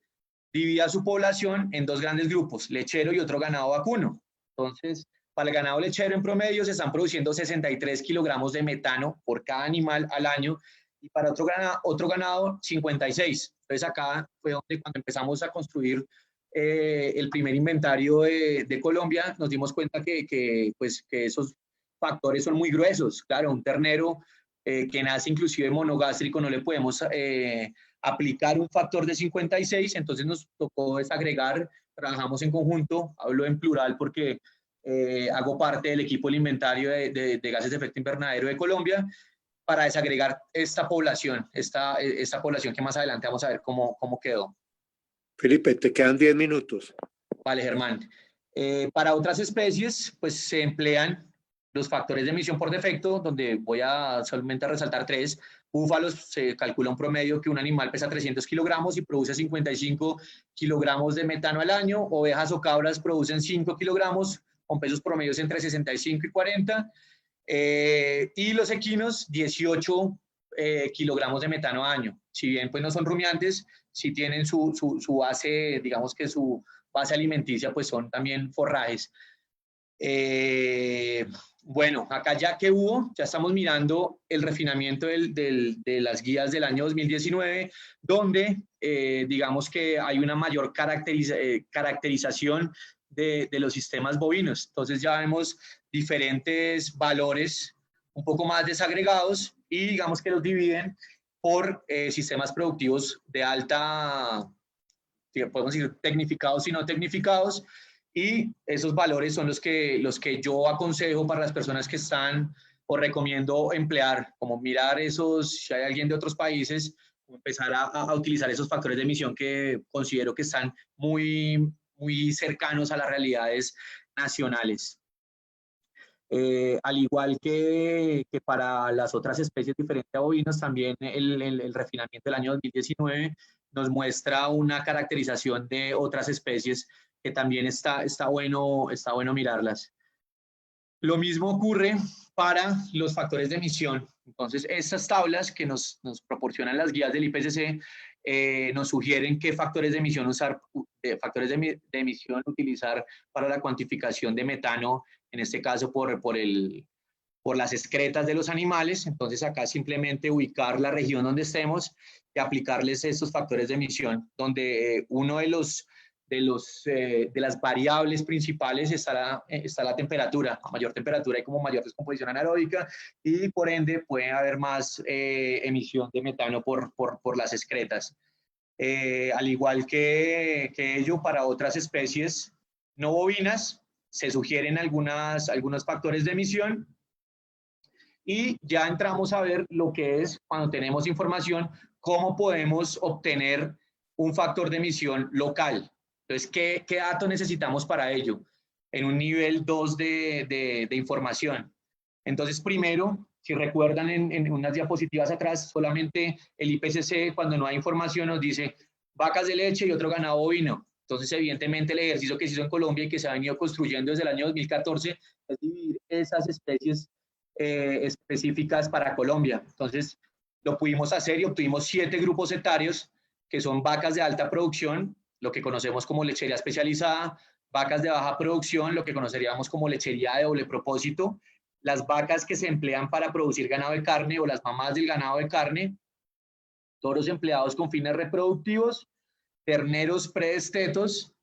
divida su población en dos grandes grupos, lechero y otro ganado vacuno. Entonces, para el ganado lechero en promedio se están produciendo 63 kilogramos de metano por cada animal al año, y para otro ganado 56. Entonces acá fue cuando empezamos a construir el primer inventario de Colombia, nos dimos cuenta que esos factores son muy gruesos. Claro, un ternero que nace inclusive monogástrico no le podemos aplicar un factor de 56, entonces nos tocó desagregar, trabajamos en conjunto, hablo en plural porque hago parte del equipo del inventario de gases de efecto invernadero de Colombia, para desagregar esta población que más adelante vamos a ver cómo quedó. Felipe, te quedan 10 minutos. Vale, Germán. Para otras especies, pues se emplean los factores de emisión por defecto, donde voy a solamente resaltar 3. Búfalos, se calcula un promedio que un animal pesa 300 kilogramos y produce 55 kilogramos de metano al año. Ovejas o cabras producen 5 kilogramos, con pesos promedios entre 65 y 40. Y los equinos, 18 kilogramos de metano al año. Si bien pues no son rumiantes, si tienen su base, digamos que su base alimenticia, pues son también forrajes. Bueno, acá ya estamos mirando el refinamiento de las guías del año 2019, donde digamos que hay una mayor caracterización de los sistemas bovinos. Entonces ya vemos diferentes valores un poco más desagregados, y digamos que los dividen por sistemas productivos de alta, podemos decir tecnificados y no tecnificados, y esos valores son los que yo aconsejo para las personas que están, o recomiendo emplear, como mirar si hay alguien de otros países, empezar a utilizar esos factores de emisión que considero que están muy, muy cercanos a las realidades nacionales. Al igual que para las otras especies diferentes a bovinos, también el refinamiento del año 2019 nos muestra una caracterización de otras especies que también está bueno mirarlas. Lo mismo ocurre para los factores de emisión. Entonces, estas tablas que nos proporcionan las guías del IPCC nos sugieren qué factores de emisión utilizar para la cuantificación de metano, en este caso por las excretas de los animales. Entonces acá simplemente ubicar la región donde estemos y aplicarles estos factores de emisión, donde uno de las variables principales está la temperatura. A mayor temperatura hay como mayor descomposición anaeróbica, y por ende puede haber más emisión de metano por las excretas. Al igual que ello, para otras especies no bovinas se sugieren algunos factores de emisión, y ya entramos a ver lo que es, cuando tenemos información, cómo podemos obtener un factor de emisión local. Entonces, ¿qué datos necesitamos para ello? en un nivel 2 de información. Entonces, primero, si recuerdan en unas diapositivas atrás, solamente el IPCC, cuando no hay información, nos dice vacas de leche y otro ganado bovino. Entonces, evidentemente, el ejercicio que se hizo en Colombia y que se ha venido construyendo desde el año 2014 es dividir esas especies específicas para Colombia. Entonces, lo pudimos hacer y obtuvimos 7 grupos etarios, que son vacas de alta producción, lo que conocemos como lechería especializada, vacas de baja producción, lo que conoceríamos como lechería de doble propósito, las vacas que se emplean para producir ganado de carne o las mamás del ganado de carne, toros empleados con fines reproductivos, terneros predestetos,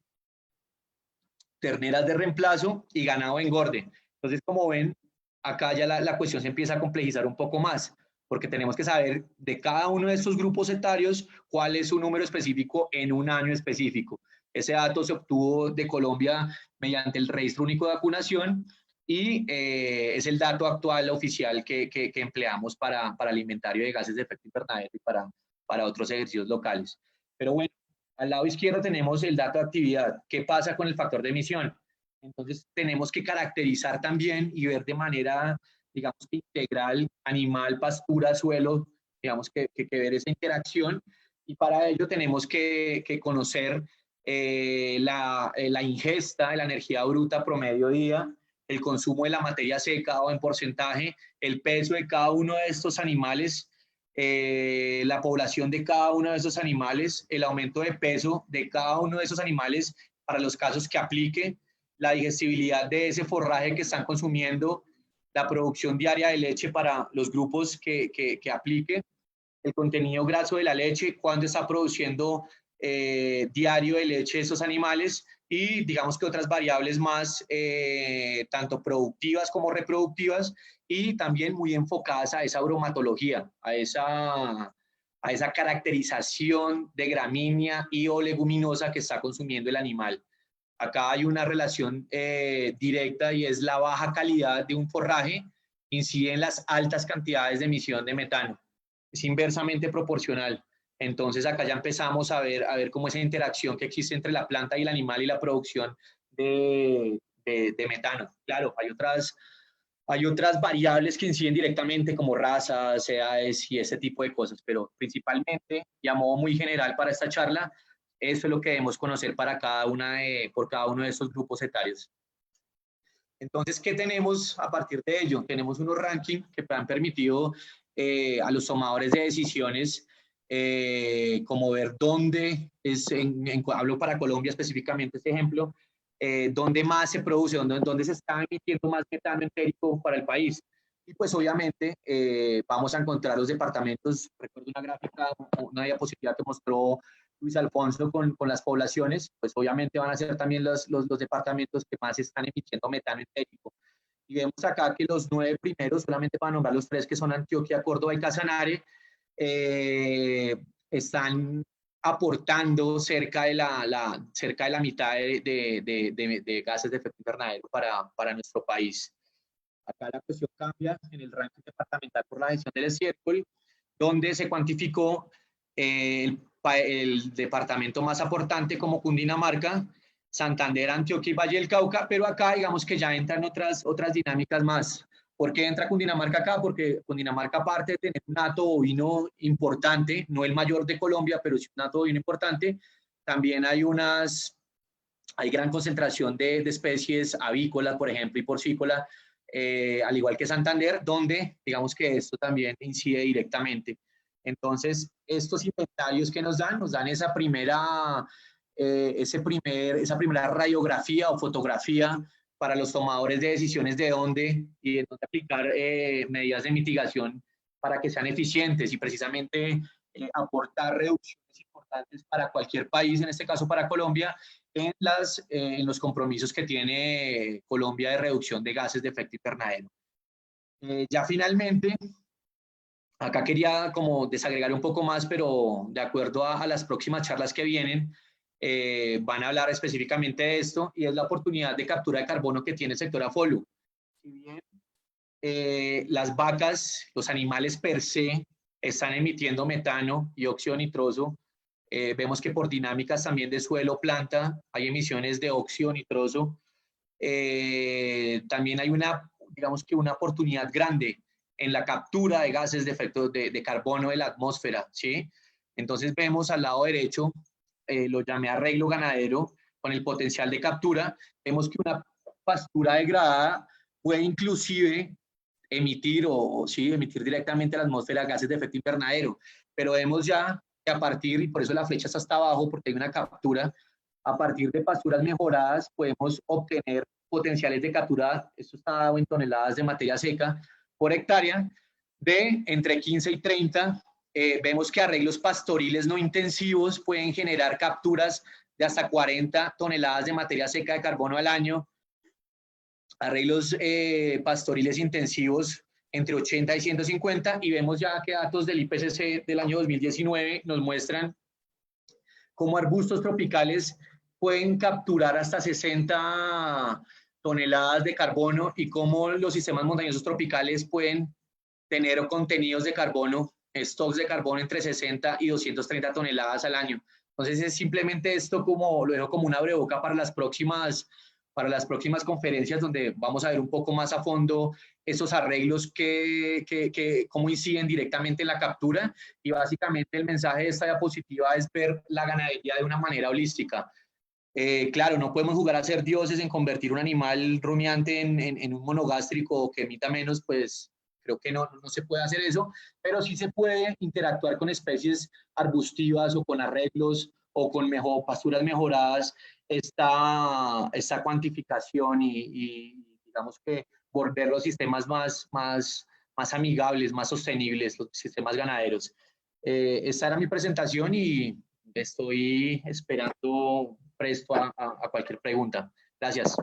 terneras de reemplazo y ganado de engorde. Entonces, como ven, acá ya la cuestión se empieza a complejizar un poco más, porque tenemos que saber de cada uno de estos grupos etarios cuál es su número específico en un año específico. Ese dato se obtuvo de Colombia mediante el Registro Único de Vacunación y es el dato actual oficial que empleamos para el inventario de gases de efecto invernadero y para otros ejercicios locales. Pero bueno, al lado izquierdo tenemos el dato de actividad. ¿Qué pasa con el factor de emisión? Entonces tenemos que caracterizar también y ver de manera, digamos que integral, animal, pastura, suelo, digamos que ver esa interacción, y para ello tenemos que conocer la ingesta de la energía bruta promedio día, el consumo de la materia seca o en porcentaje, el peso de cada uno de estos animales, la población de cada uno de esos animales, el aumento de peso de cada uno de esos animales para los casos que aplique, la digestibilidad de ese forraje que están consumiendo, la producción diaria de leche para los grupos que aplique, el contenido graso de la leche, cuándo está produciendo diario de leche esos animales y digamos que otras variables más, tanto productivas como reproductivas y también muy enfocadas a esa bromatología, a esa caracterización de gramínea y o leguminosa que está consumiendo el animal. Acá hay una relación directa y es la baja calidad de un forraje incide en las altas cantidades de emisión de metano. Es inversamente proporcional. Entonces acá ya empezamos a ver cómo esa interacción que existe entre la planta y el animal y la producción de metano. Claro, hay otras variables que inciden directamente como razas, edades y ese tipo de cosas, pero principalmente y a modo muy general para esta charla, eso es lo que debemos conocer por cada uno de esos grupos etarios. Entonces, ¿qué tenemos a partir de ello? Tenemos unos rankings que han permitido a los tomadores de decisiones como ver dónde hablo para Colombia específicamente este ejemplo, dónde más se produce, dónde se está emitiendo más metano entérico para el país. Y pues obviamente vamos a encontrar los departamentos, recuerdo una gráfica, una diapositiva que mostró Luis Alfonso con las poblaciones, pues obviamente van a ser también los departamentos que más están emitiendo metano entérico. Y vemos acá que los 9 primeros, solamente para nombrar los 3 que son Antioquia, Córdoba y Casanare, están aportando cerca de la mitad de gases de efecto invernadero para nuestro país. Acá la cuestión cambia en el ranking departamental por la gestión del estiércol, donde se cuantificó el departamento más aportante como Cundinamarca, Santander, Antioquia y Valle del Cauca, pero acá digamos que ya entran otras dinámicas más. ¿Por qué entra Cundinamarca acá? Porque Cundinamarca, aparte de tener un hato bovino importante, no el mayor de Colombia, pero sí un hato bovino importante, también hay gran concentración de especies avícolas, por ejemplo, y porcícola, al igual que Santander, donde digamos que esto también incide directamente. Entonces, estos inventarios que nos dan esa primera radiografía o fotografía para los tomadores de decisiones de dónde y en dónde aplicar medidas de mitigación para que sean eficientes y precisamente aportar reducciones importantes para cualquier país, en este caso para Colombia, en los compromisos que tiene Colombia de reducción de gases de efecto invernadero. Ya finalmente, acá quería como desagregar un poco más, pero de acuerdo a las próximas charlas que vienen, van a hablar específicamente de esto, y es la oportunidad de captura de carbono que tiene el sector afolu. Si bien las vacas, los animales per se, están emitiendo metano y óxido nitroso, vemos que por dinámicas también de suelo, planta, hay emisiones de óxido nitroso también hay digamos que una oportunidad grande en la captura de gases de efecto de carbono de la atmósfera, ¿sí? Entonces vemos al lado derecho, lo llamé arreglo ganadero, con el potencial de captura, vemos que una pastura degradada puede inclusive emitir emitir directamente a la atmósfera gases de efecto invernadero, pero vemos ya que a partir, y por eso la flecha está hasta abajo, porque hay una captura, a partir de pasturas mejoradas podemos obtener potenciales de captura, esto está dado en toneladas de materia seca por hectárea, de entre 15 y 30. Vemos que arreglos pastoriles no intensivos pueden generar capturas de hasta 40 toneladas de materia seca de carbono al año. Arreglos pastoriles intensivos entre 80 y 150, y vemos ya que datos del IPCC del año 2019 nos muestran cómo arbustos tropicales pueden capturar hasta 60 toneladas de carbono y cómo los sistemas montañosos tropicales pueden tener contenidos de carbono, stocks de carbono entre 60 y 230 toneladas al año. Entonces es simplemente esto, como lo dejo como una abreboca para las próximas conferencias, donde vamos a ver un poco más a fondo esos arreglos cómo inciden directamente en la captura, y básicamente el mensaje de esta diapositiva es ver la ganadería de una manera holística. Claro, no podemos jugar a ser dioses en convertir un animal rumiante en un monogástrico que emita menos, pues creo que no se puede hacer eso, pero sí se puede interactuar con especies arbustivas o con arreglos o con pasturas mejoradas, esta cuantificación y digamos que volver los sistemas más amigables, más sostenibles, los sistemas ganaderos. Esta era mi presentación y estoy esperando presto a cualquier pregunta. Gracias.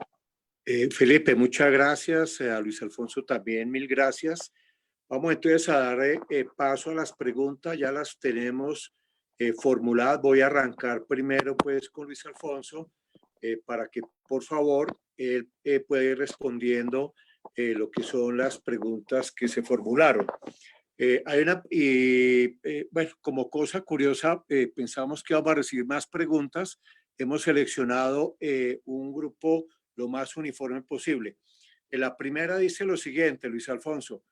Felipe, muchas gracias. A Luis Alfonso también, mil gracias. Vamos entonces a dar paso a las preguntas. Ya las tenemos formuladas. Voy a arrancar primero pues con Luis Alfonso para que por favor él pueda ir respondiendo lo que son las preguntas que se formularon. Bueno, como cosa curiosa, pensamos que vamos a recibir más preguntas. Hemos seleccionado un grupo lo más uniforme posible. La primera dice lo siguiente, Luis Alfonso: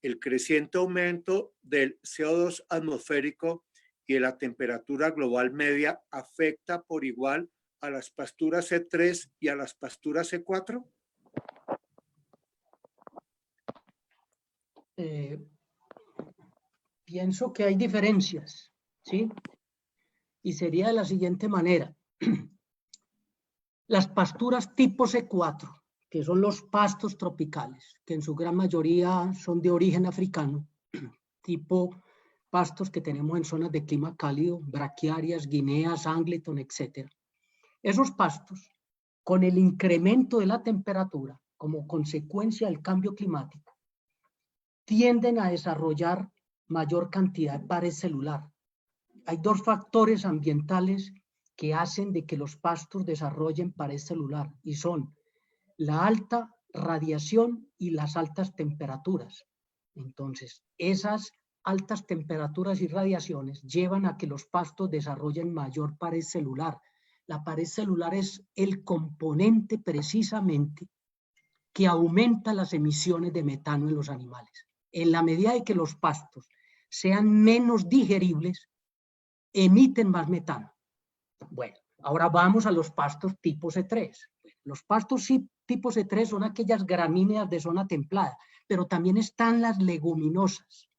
el creciente aumento del CO2 atmosférico y de la temperatura global media afecta por igual a las pasturas C3 y a las pasturas C4. Pienso que hay diferencias, ¿sí? Y sería de la siguiente manera. Las pasturas tipo C4, que son los pastos tropicales, que en su gran mayoría son de origen africano, tipo pastos que tenemos en zonas de clima cálido, braquiarias, guineas, Angleton, etc. Esos pastos, con el incremento de la temperatura como consecuencia del cambio climático, tienden a desarrollar mayor cantidad de pared celular. Hay dos factores ambientales que hacen de que los pastos desarrollen pared celular, y son la alta radiación y las altas temperaturas. Entonces, esas altas temperaturas y radiaciones llevan a que los pastos desarrollen mayor pared celular. La pared celular es el componente precisamente que aumenta las emisiones de metano en los animales. En la medida de que los pastos sean menos digeribles, emiten más metano. Bueno, ahora vamos a los pastos tipo C3. Los pastos tipo C3 son aquellas gramíneas de zona templada, pero también están las leguminosas.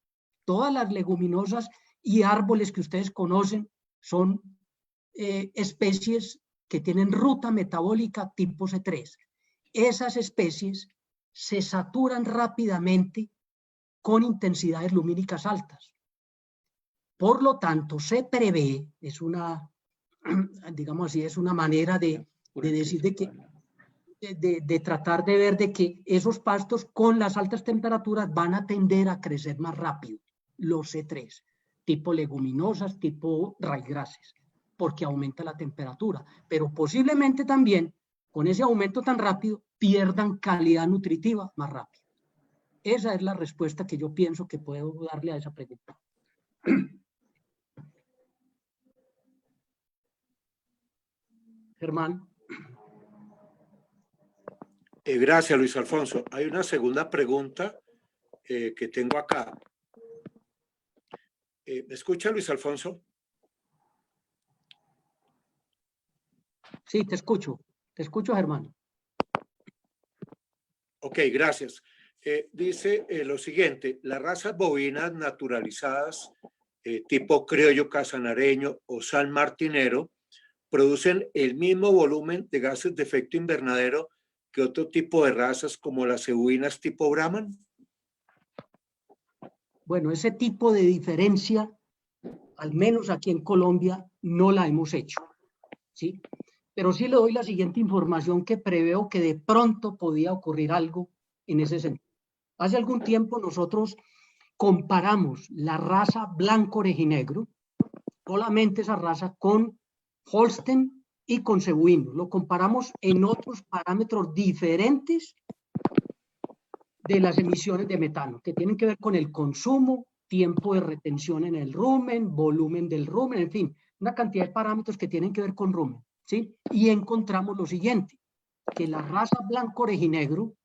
Todas las leguminosas y árboles que ustedes conocen son especies que tienen ruta metabólica tipo C3. Esas especies se saturan rápidamente con intensidades lumínicas altas. Por lo tanto, se prevé, es una, digamos así, es una manera de decir de tratar de ver de que esos pastos con las altas temperaturas van a tender a crecer más rápido, los C3, tipo leguminosas, tipo raigrases, porque aumenta la temperatura, pero posiblemente también con ese aumento tan rápido pierdan calidad nutritiva más rápido. Esa es la respuesta que yo pienso que puedo darle a esa pregunta. Germán. Gracias, Luis Alfonso. Hay una segunda pregunta que tengo acá. ¿Me escucha, Luis Alfonso? Sí, te escucho, Germán. Ok, gracias. Dice lo siguiente, las razas bovinas naturalizadas tipo criollo casanareño o san martinero producen el mismo volumen de gases de efecto invernadero que otro tipo de razas como las cebuinas tipo Brahman. Bueno, ese tipo de diferencia, al menos aquí en Colombia, no la hemos hecho, ¿sí? Pero sí le doy la siguiente información que preveo que de pronto podía ocurrir algo en ese sentido. Hace algún tiempo nosotros comparamos la raza blanco orejinegro, solamente esa raza, con Holstein y con cebuino. Lo comparamos en otros parámetros diferentes de las emisiones de metano, que tienen que ver con el consumo, tiempo de retención en el rumen, volumen del rumen, en fin, una cantidad de parámetros que tienen que ver con rumen, ¿sí? Y encontramos lo siguiente, que la raza blanco orejinegro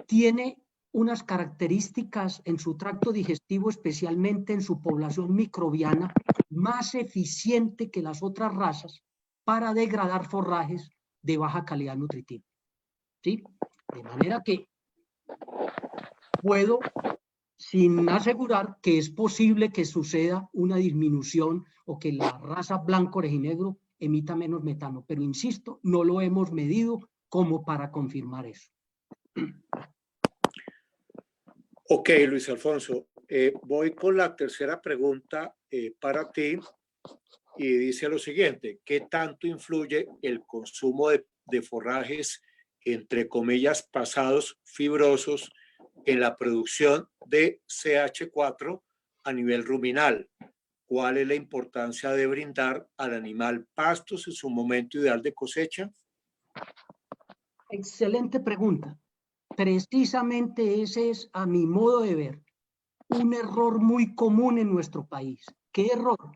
tiene unas características en su tracto digestivo, especialmente en su población microbiana, más eficiente que las otras razas para degradar forrajes de baja calidad nutritiva, ¿sí? De manera que puedo, sin asegurar que es posible que suceda una disminución o que la raza blanco orejinegro emita menos metano, pero insisto, no lo hemos medido como para confirmar eso. Ok, Luis Alfonso, voy con la tercera pregunta para ti y dice lo siguiente, ¿qué tanto influye el consumo de forrajes, entre comillas, pasados fibrosos en la producción de CH4 a nivel ruminal? ¿Cuál es la importancia de brindar al animal pastos en su momento ideal de cosecha? Excelente pregunta. Precisamente ese es, a mi modo de ver, un error muy común en nuestro país. ¿Qué error?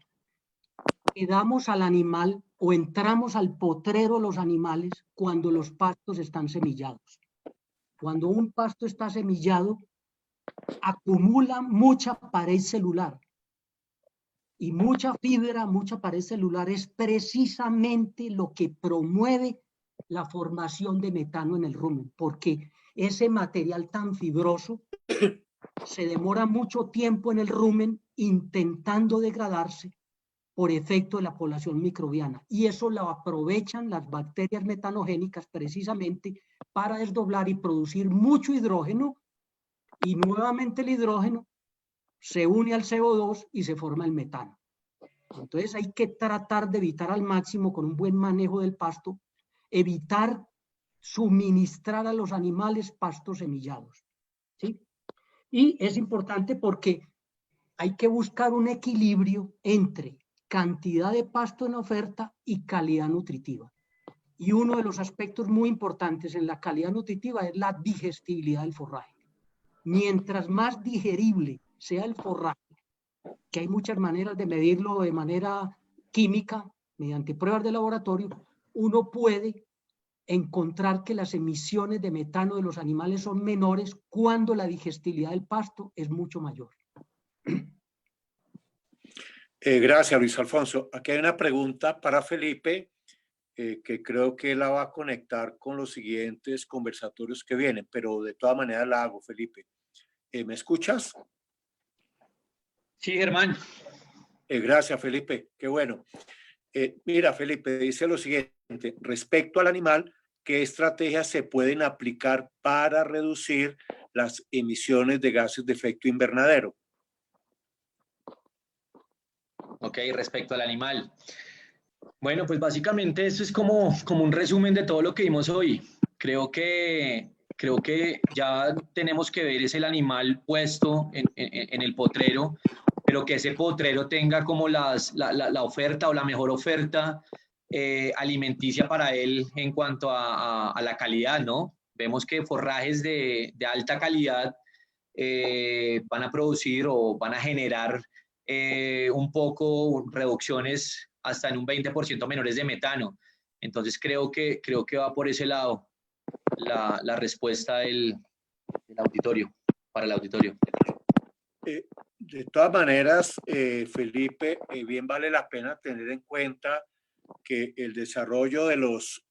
Que damos al animal o entramos al potrero los animales cuando los pastos están semillados. Cuando un pasto está semillado, acumula mucha pared celular. Y mucha fibra, mucha pared celular es precisamente lo que promueve la formación de metano en el rumen, porque ese material tan fibroso se demora mucho tiempo en el rumen intentando degradarse por efecto de la población microbiana. Y eso lo aprovechan las bacterias metanogénicas precisamente para desdoblar y producir mucho hidrógeno, y nuevamente el hidrógeno se une al CO2 y se forma el metano. Entonces hay que tratar de evitar al máximo, con un buen manejo del pasto, evitar suministrar a los animales pastos semillados, ¿sí? Y es importante porque hay que buscar un equilibrio entre cantidad de pasto en oferta y calidad nutritiva. Y uno de los aspectos muy importantes en la calidad nutritiva es la digestibilidad del forraje. Mientras más digerible sea el forraje, que hay muchas maneras de medirlo de manera química, mediante pruebas de laboratorio, uno puede encontrar que las emisiones de metano de los animales son menores cuando la digestibilidad del pasto es mucho mayor. Gracias, Luis Alfonso. Aquí hay una pregunta para Felipe que creo que la va a conectar con los siguientes conversatorios que vienen, pero de todas maneras la hago, Felipe. ¿Me escuchas? Sí, Germán. Gracias, Felipe. Qué bueno. Mira, Felipe, dice lo siguiente. Respecto al animal, ¿qué estrategias se pueden aplicar para reducir las emisiones de gases de efecto invernadero? Ok, respecto al animal. Bueno, pues básicamente eso es como un resumen de todo lo que vimos hoy. Creo que ya tenemos que ver es el animal puesto en el potrero, pero que ese potrero tenga como la oferta o la mejor oferta alimenticia para él en cuanto a la calidad, ¿no? Vemos que forrajes de alta calidad van a producir o van a generar un poco reducciones hasta en un 20% menores de metano. Entonces creo que va por ese lado. la respuesta del auditorio, para el auditorio. De todas maneras, Felipe, bien vale la pena tener en cuenta que el desarrollo de los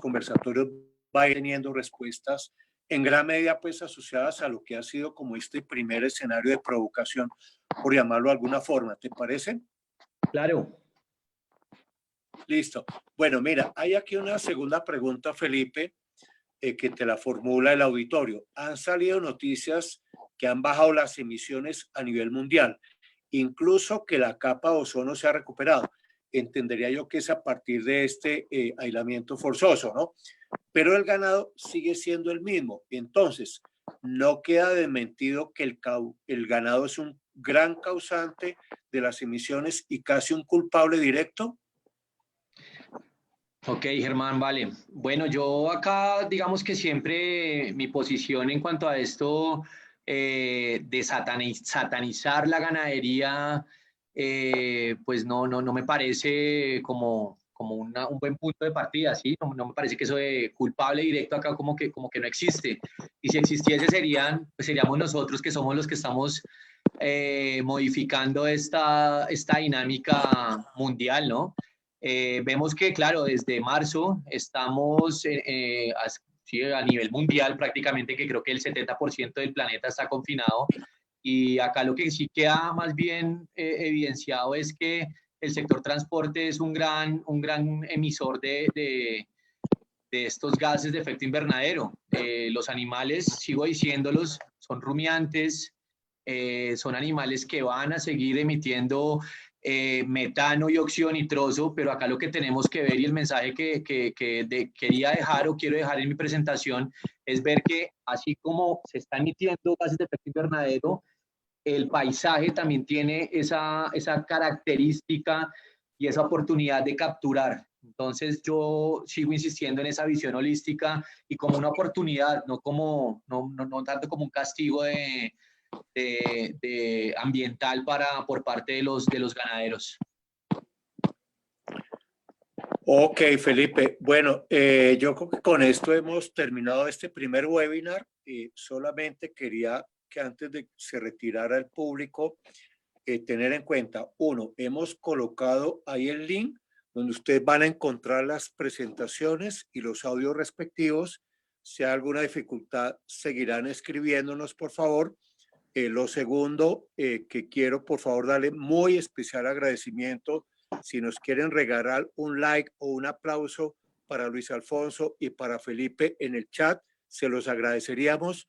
conversatorios va a ir teniendo respuestas en gran medida pues asociadas a lo que ha sido como este primer escenario de provocación, por llamarlo de alguna forma. ¿Te parece? Claro. Listo. Bueno, mira, hay aquí una segunda pregunta, Felipe, que te la formula el auditorio. Han salido noticias que han bajado las emisiones a nivel mundial, incluso que la capa de ozono se ha recuperado. Entendería yo que es a partir de este aislamiento forzoso, ¿no? Pero el ganado sigue siendo el mismo. Entonces, no queda desmentido que el ganado es un gran causante de las emisiones y casi un culpable directo. Ok, Germán, vale. Bueno, yo acá, digamos que siempre mi posición en cuanto a esto de satanizar la ganadería, pues no me parece como un buen punto de partida, ¿sí? No me parece que eso de culpable directo acá como que no existe. Y si existiese pues seríamos nosotros que somos los que estamos modificando esta dinámica mundial, ¿no? Vemos que, claro, desde marzo estamos sí, a nivel mundial prácticamente, que creo que el 70% del planeta está confinado, y acá lo que sí queda más bien evidenciado es que el sector transporte es un gran emisor de estos gases de efecto invernadero. Los animales, sigo diciéndolos, son rumiantes, son animales que van a seguir emitiendo metano y óxido nitroso, pero acá lo que tenemos que ver y el mensaje que quería dejar o quiero dejar en mi presentación es ver que así como se están emitiendo gases de efecto invernadero, el paisaje también tiene esa característica y esa oportunidad de capturar. Entonces yo sigo insistiendo en esa visión holística y como una oportunidad, no tanto como un castigo ambiental por parte de los ganaderos. Ok, Felipe. Bueno, yo creo que con esto hemos terminado este primer webinar. Solamente quería que antes de que se retirara el público, tener en cuenta, uno, hemos colocado ahí el link donde ustedes van a encontrar las presentaciones y los audios respectivos. Si hay alguna dificultad, seguirán escribiéndonos, por favor. Lo segundo, que quiero, por favor, darle muy especial agradecimiento. Si nos quieren regalar un like o un aplauso para Luis Alfonso y para Felipe en el chat, se los agradeceríamos.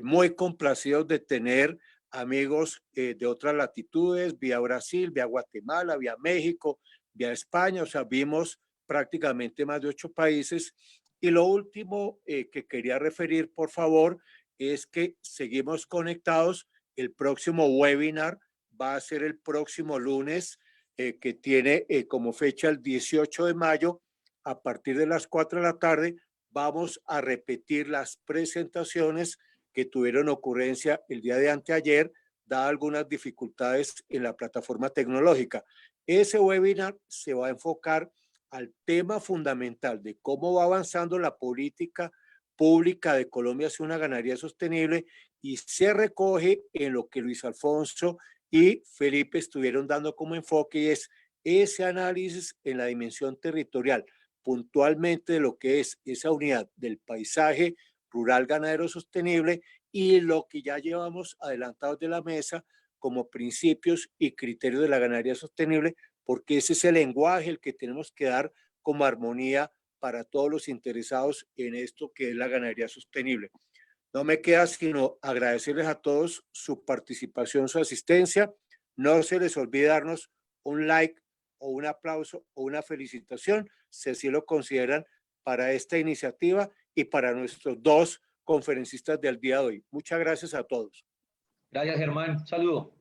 Muy complacidos de tener amigos de otras latitudes, vía Brasil, vía Guatemala, vía México, vía España, o sea, vimos prácticamente más de 8 países. Y lo último que quería referir, por favor, es que seguimos conectados. El próximo webinar va a ser el próximo lunes, que tiene como fecha el 18 de mayo, a partir de las 4 de la tarde. Vamos a repetir las presentaciones que tuvieron ocurrencia el día de anteayer, dadas algunas dificultades en la plataforma tecnológica. Ese webinar se va a enfocar al tema fundamental de cómo va avanzando la política pública de Colombia hacia una ganadería sostenible, y se recoge en lo que Luis Alfonso y Felipe estuvieron dando como enfoque, y es ese análisis en la dimensión territorial, puntualmente de lo que es esa unidad del paisaje rural ganadero sostenible y lo que ya llevamos adelantados de la mesa como principios y criterios de la ganadería sostenible, porque ese es el lenguaje el que tenemos que dar como armonía para todos los interesados en esto que es la ganadería sostenible. No me queda sino agradecerles a todos su participación, su asistencia. No se les olvide darnos un like o un aplauso o una felicitación, si así lo consideran, para esta iniciativa y para nuestros 2 conferencistas del día de hoy. Muchas gracias a todos. Gracias, Germán. Saludo.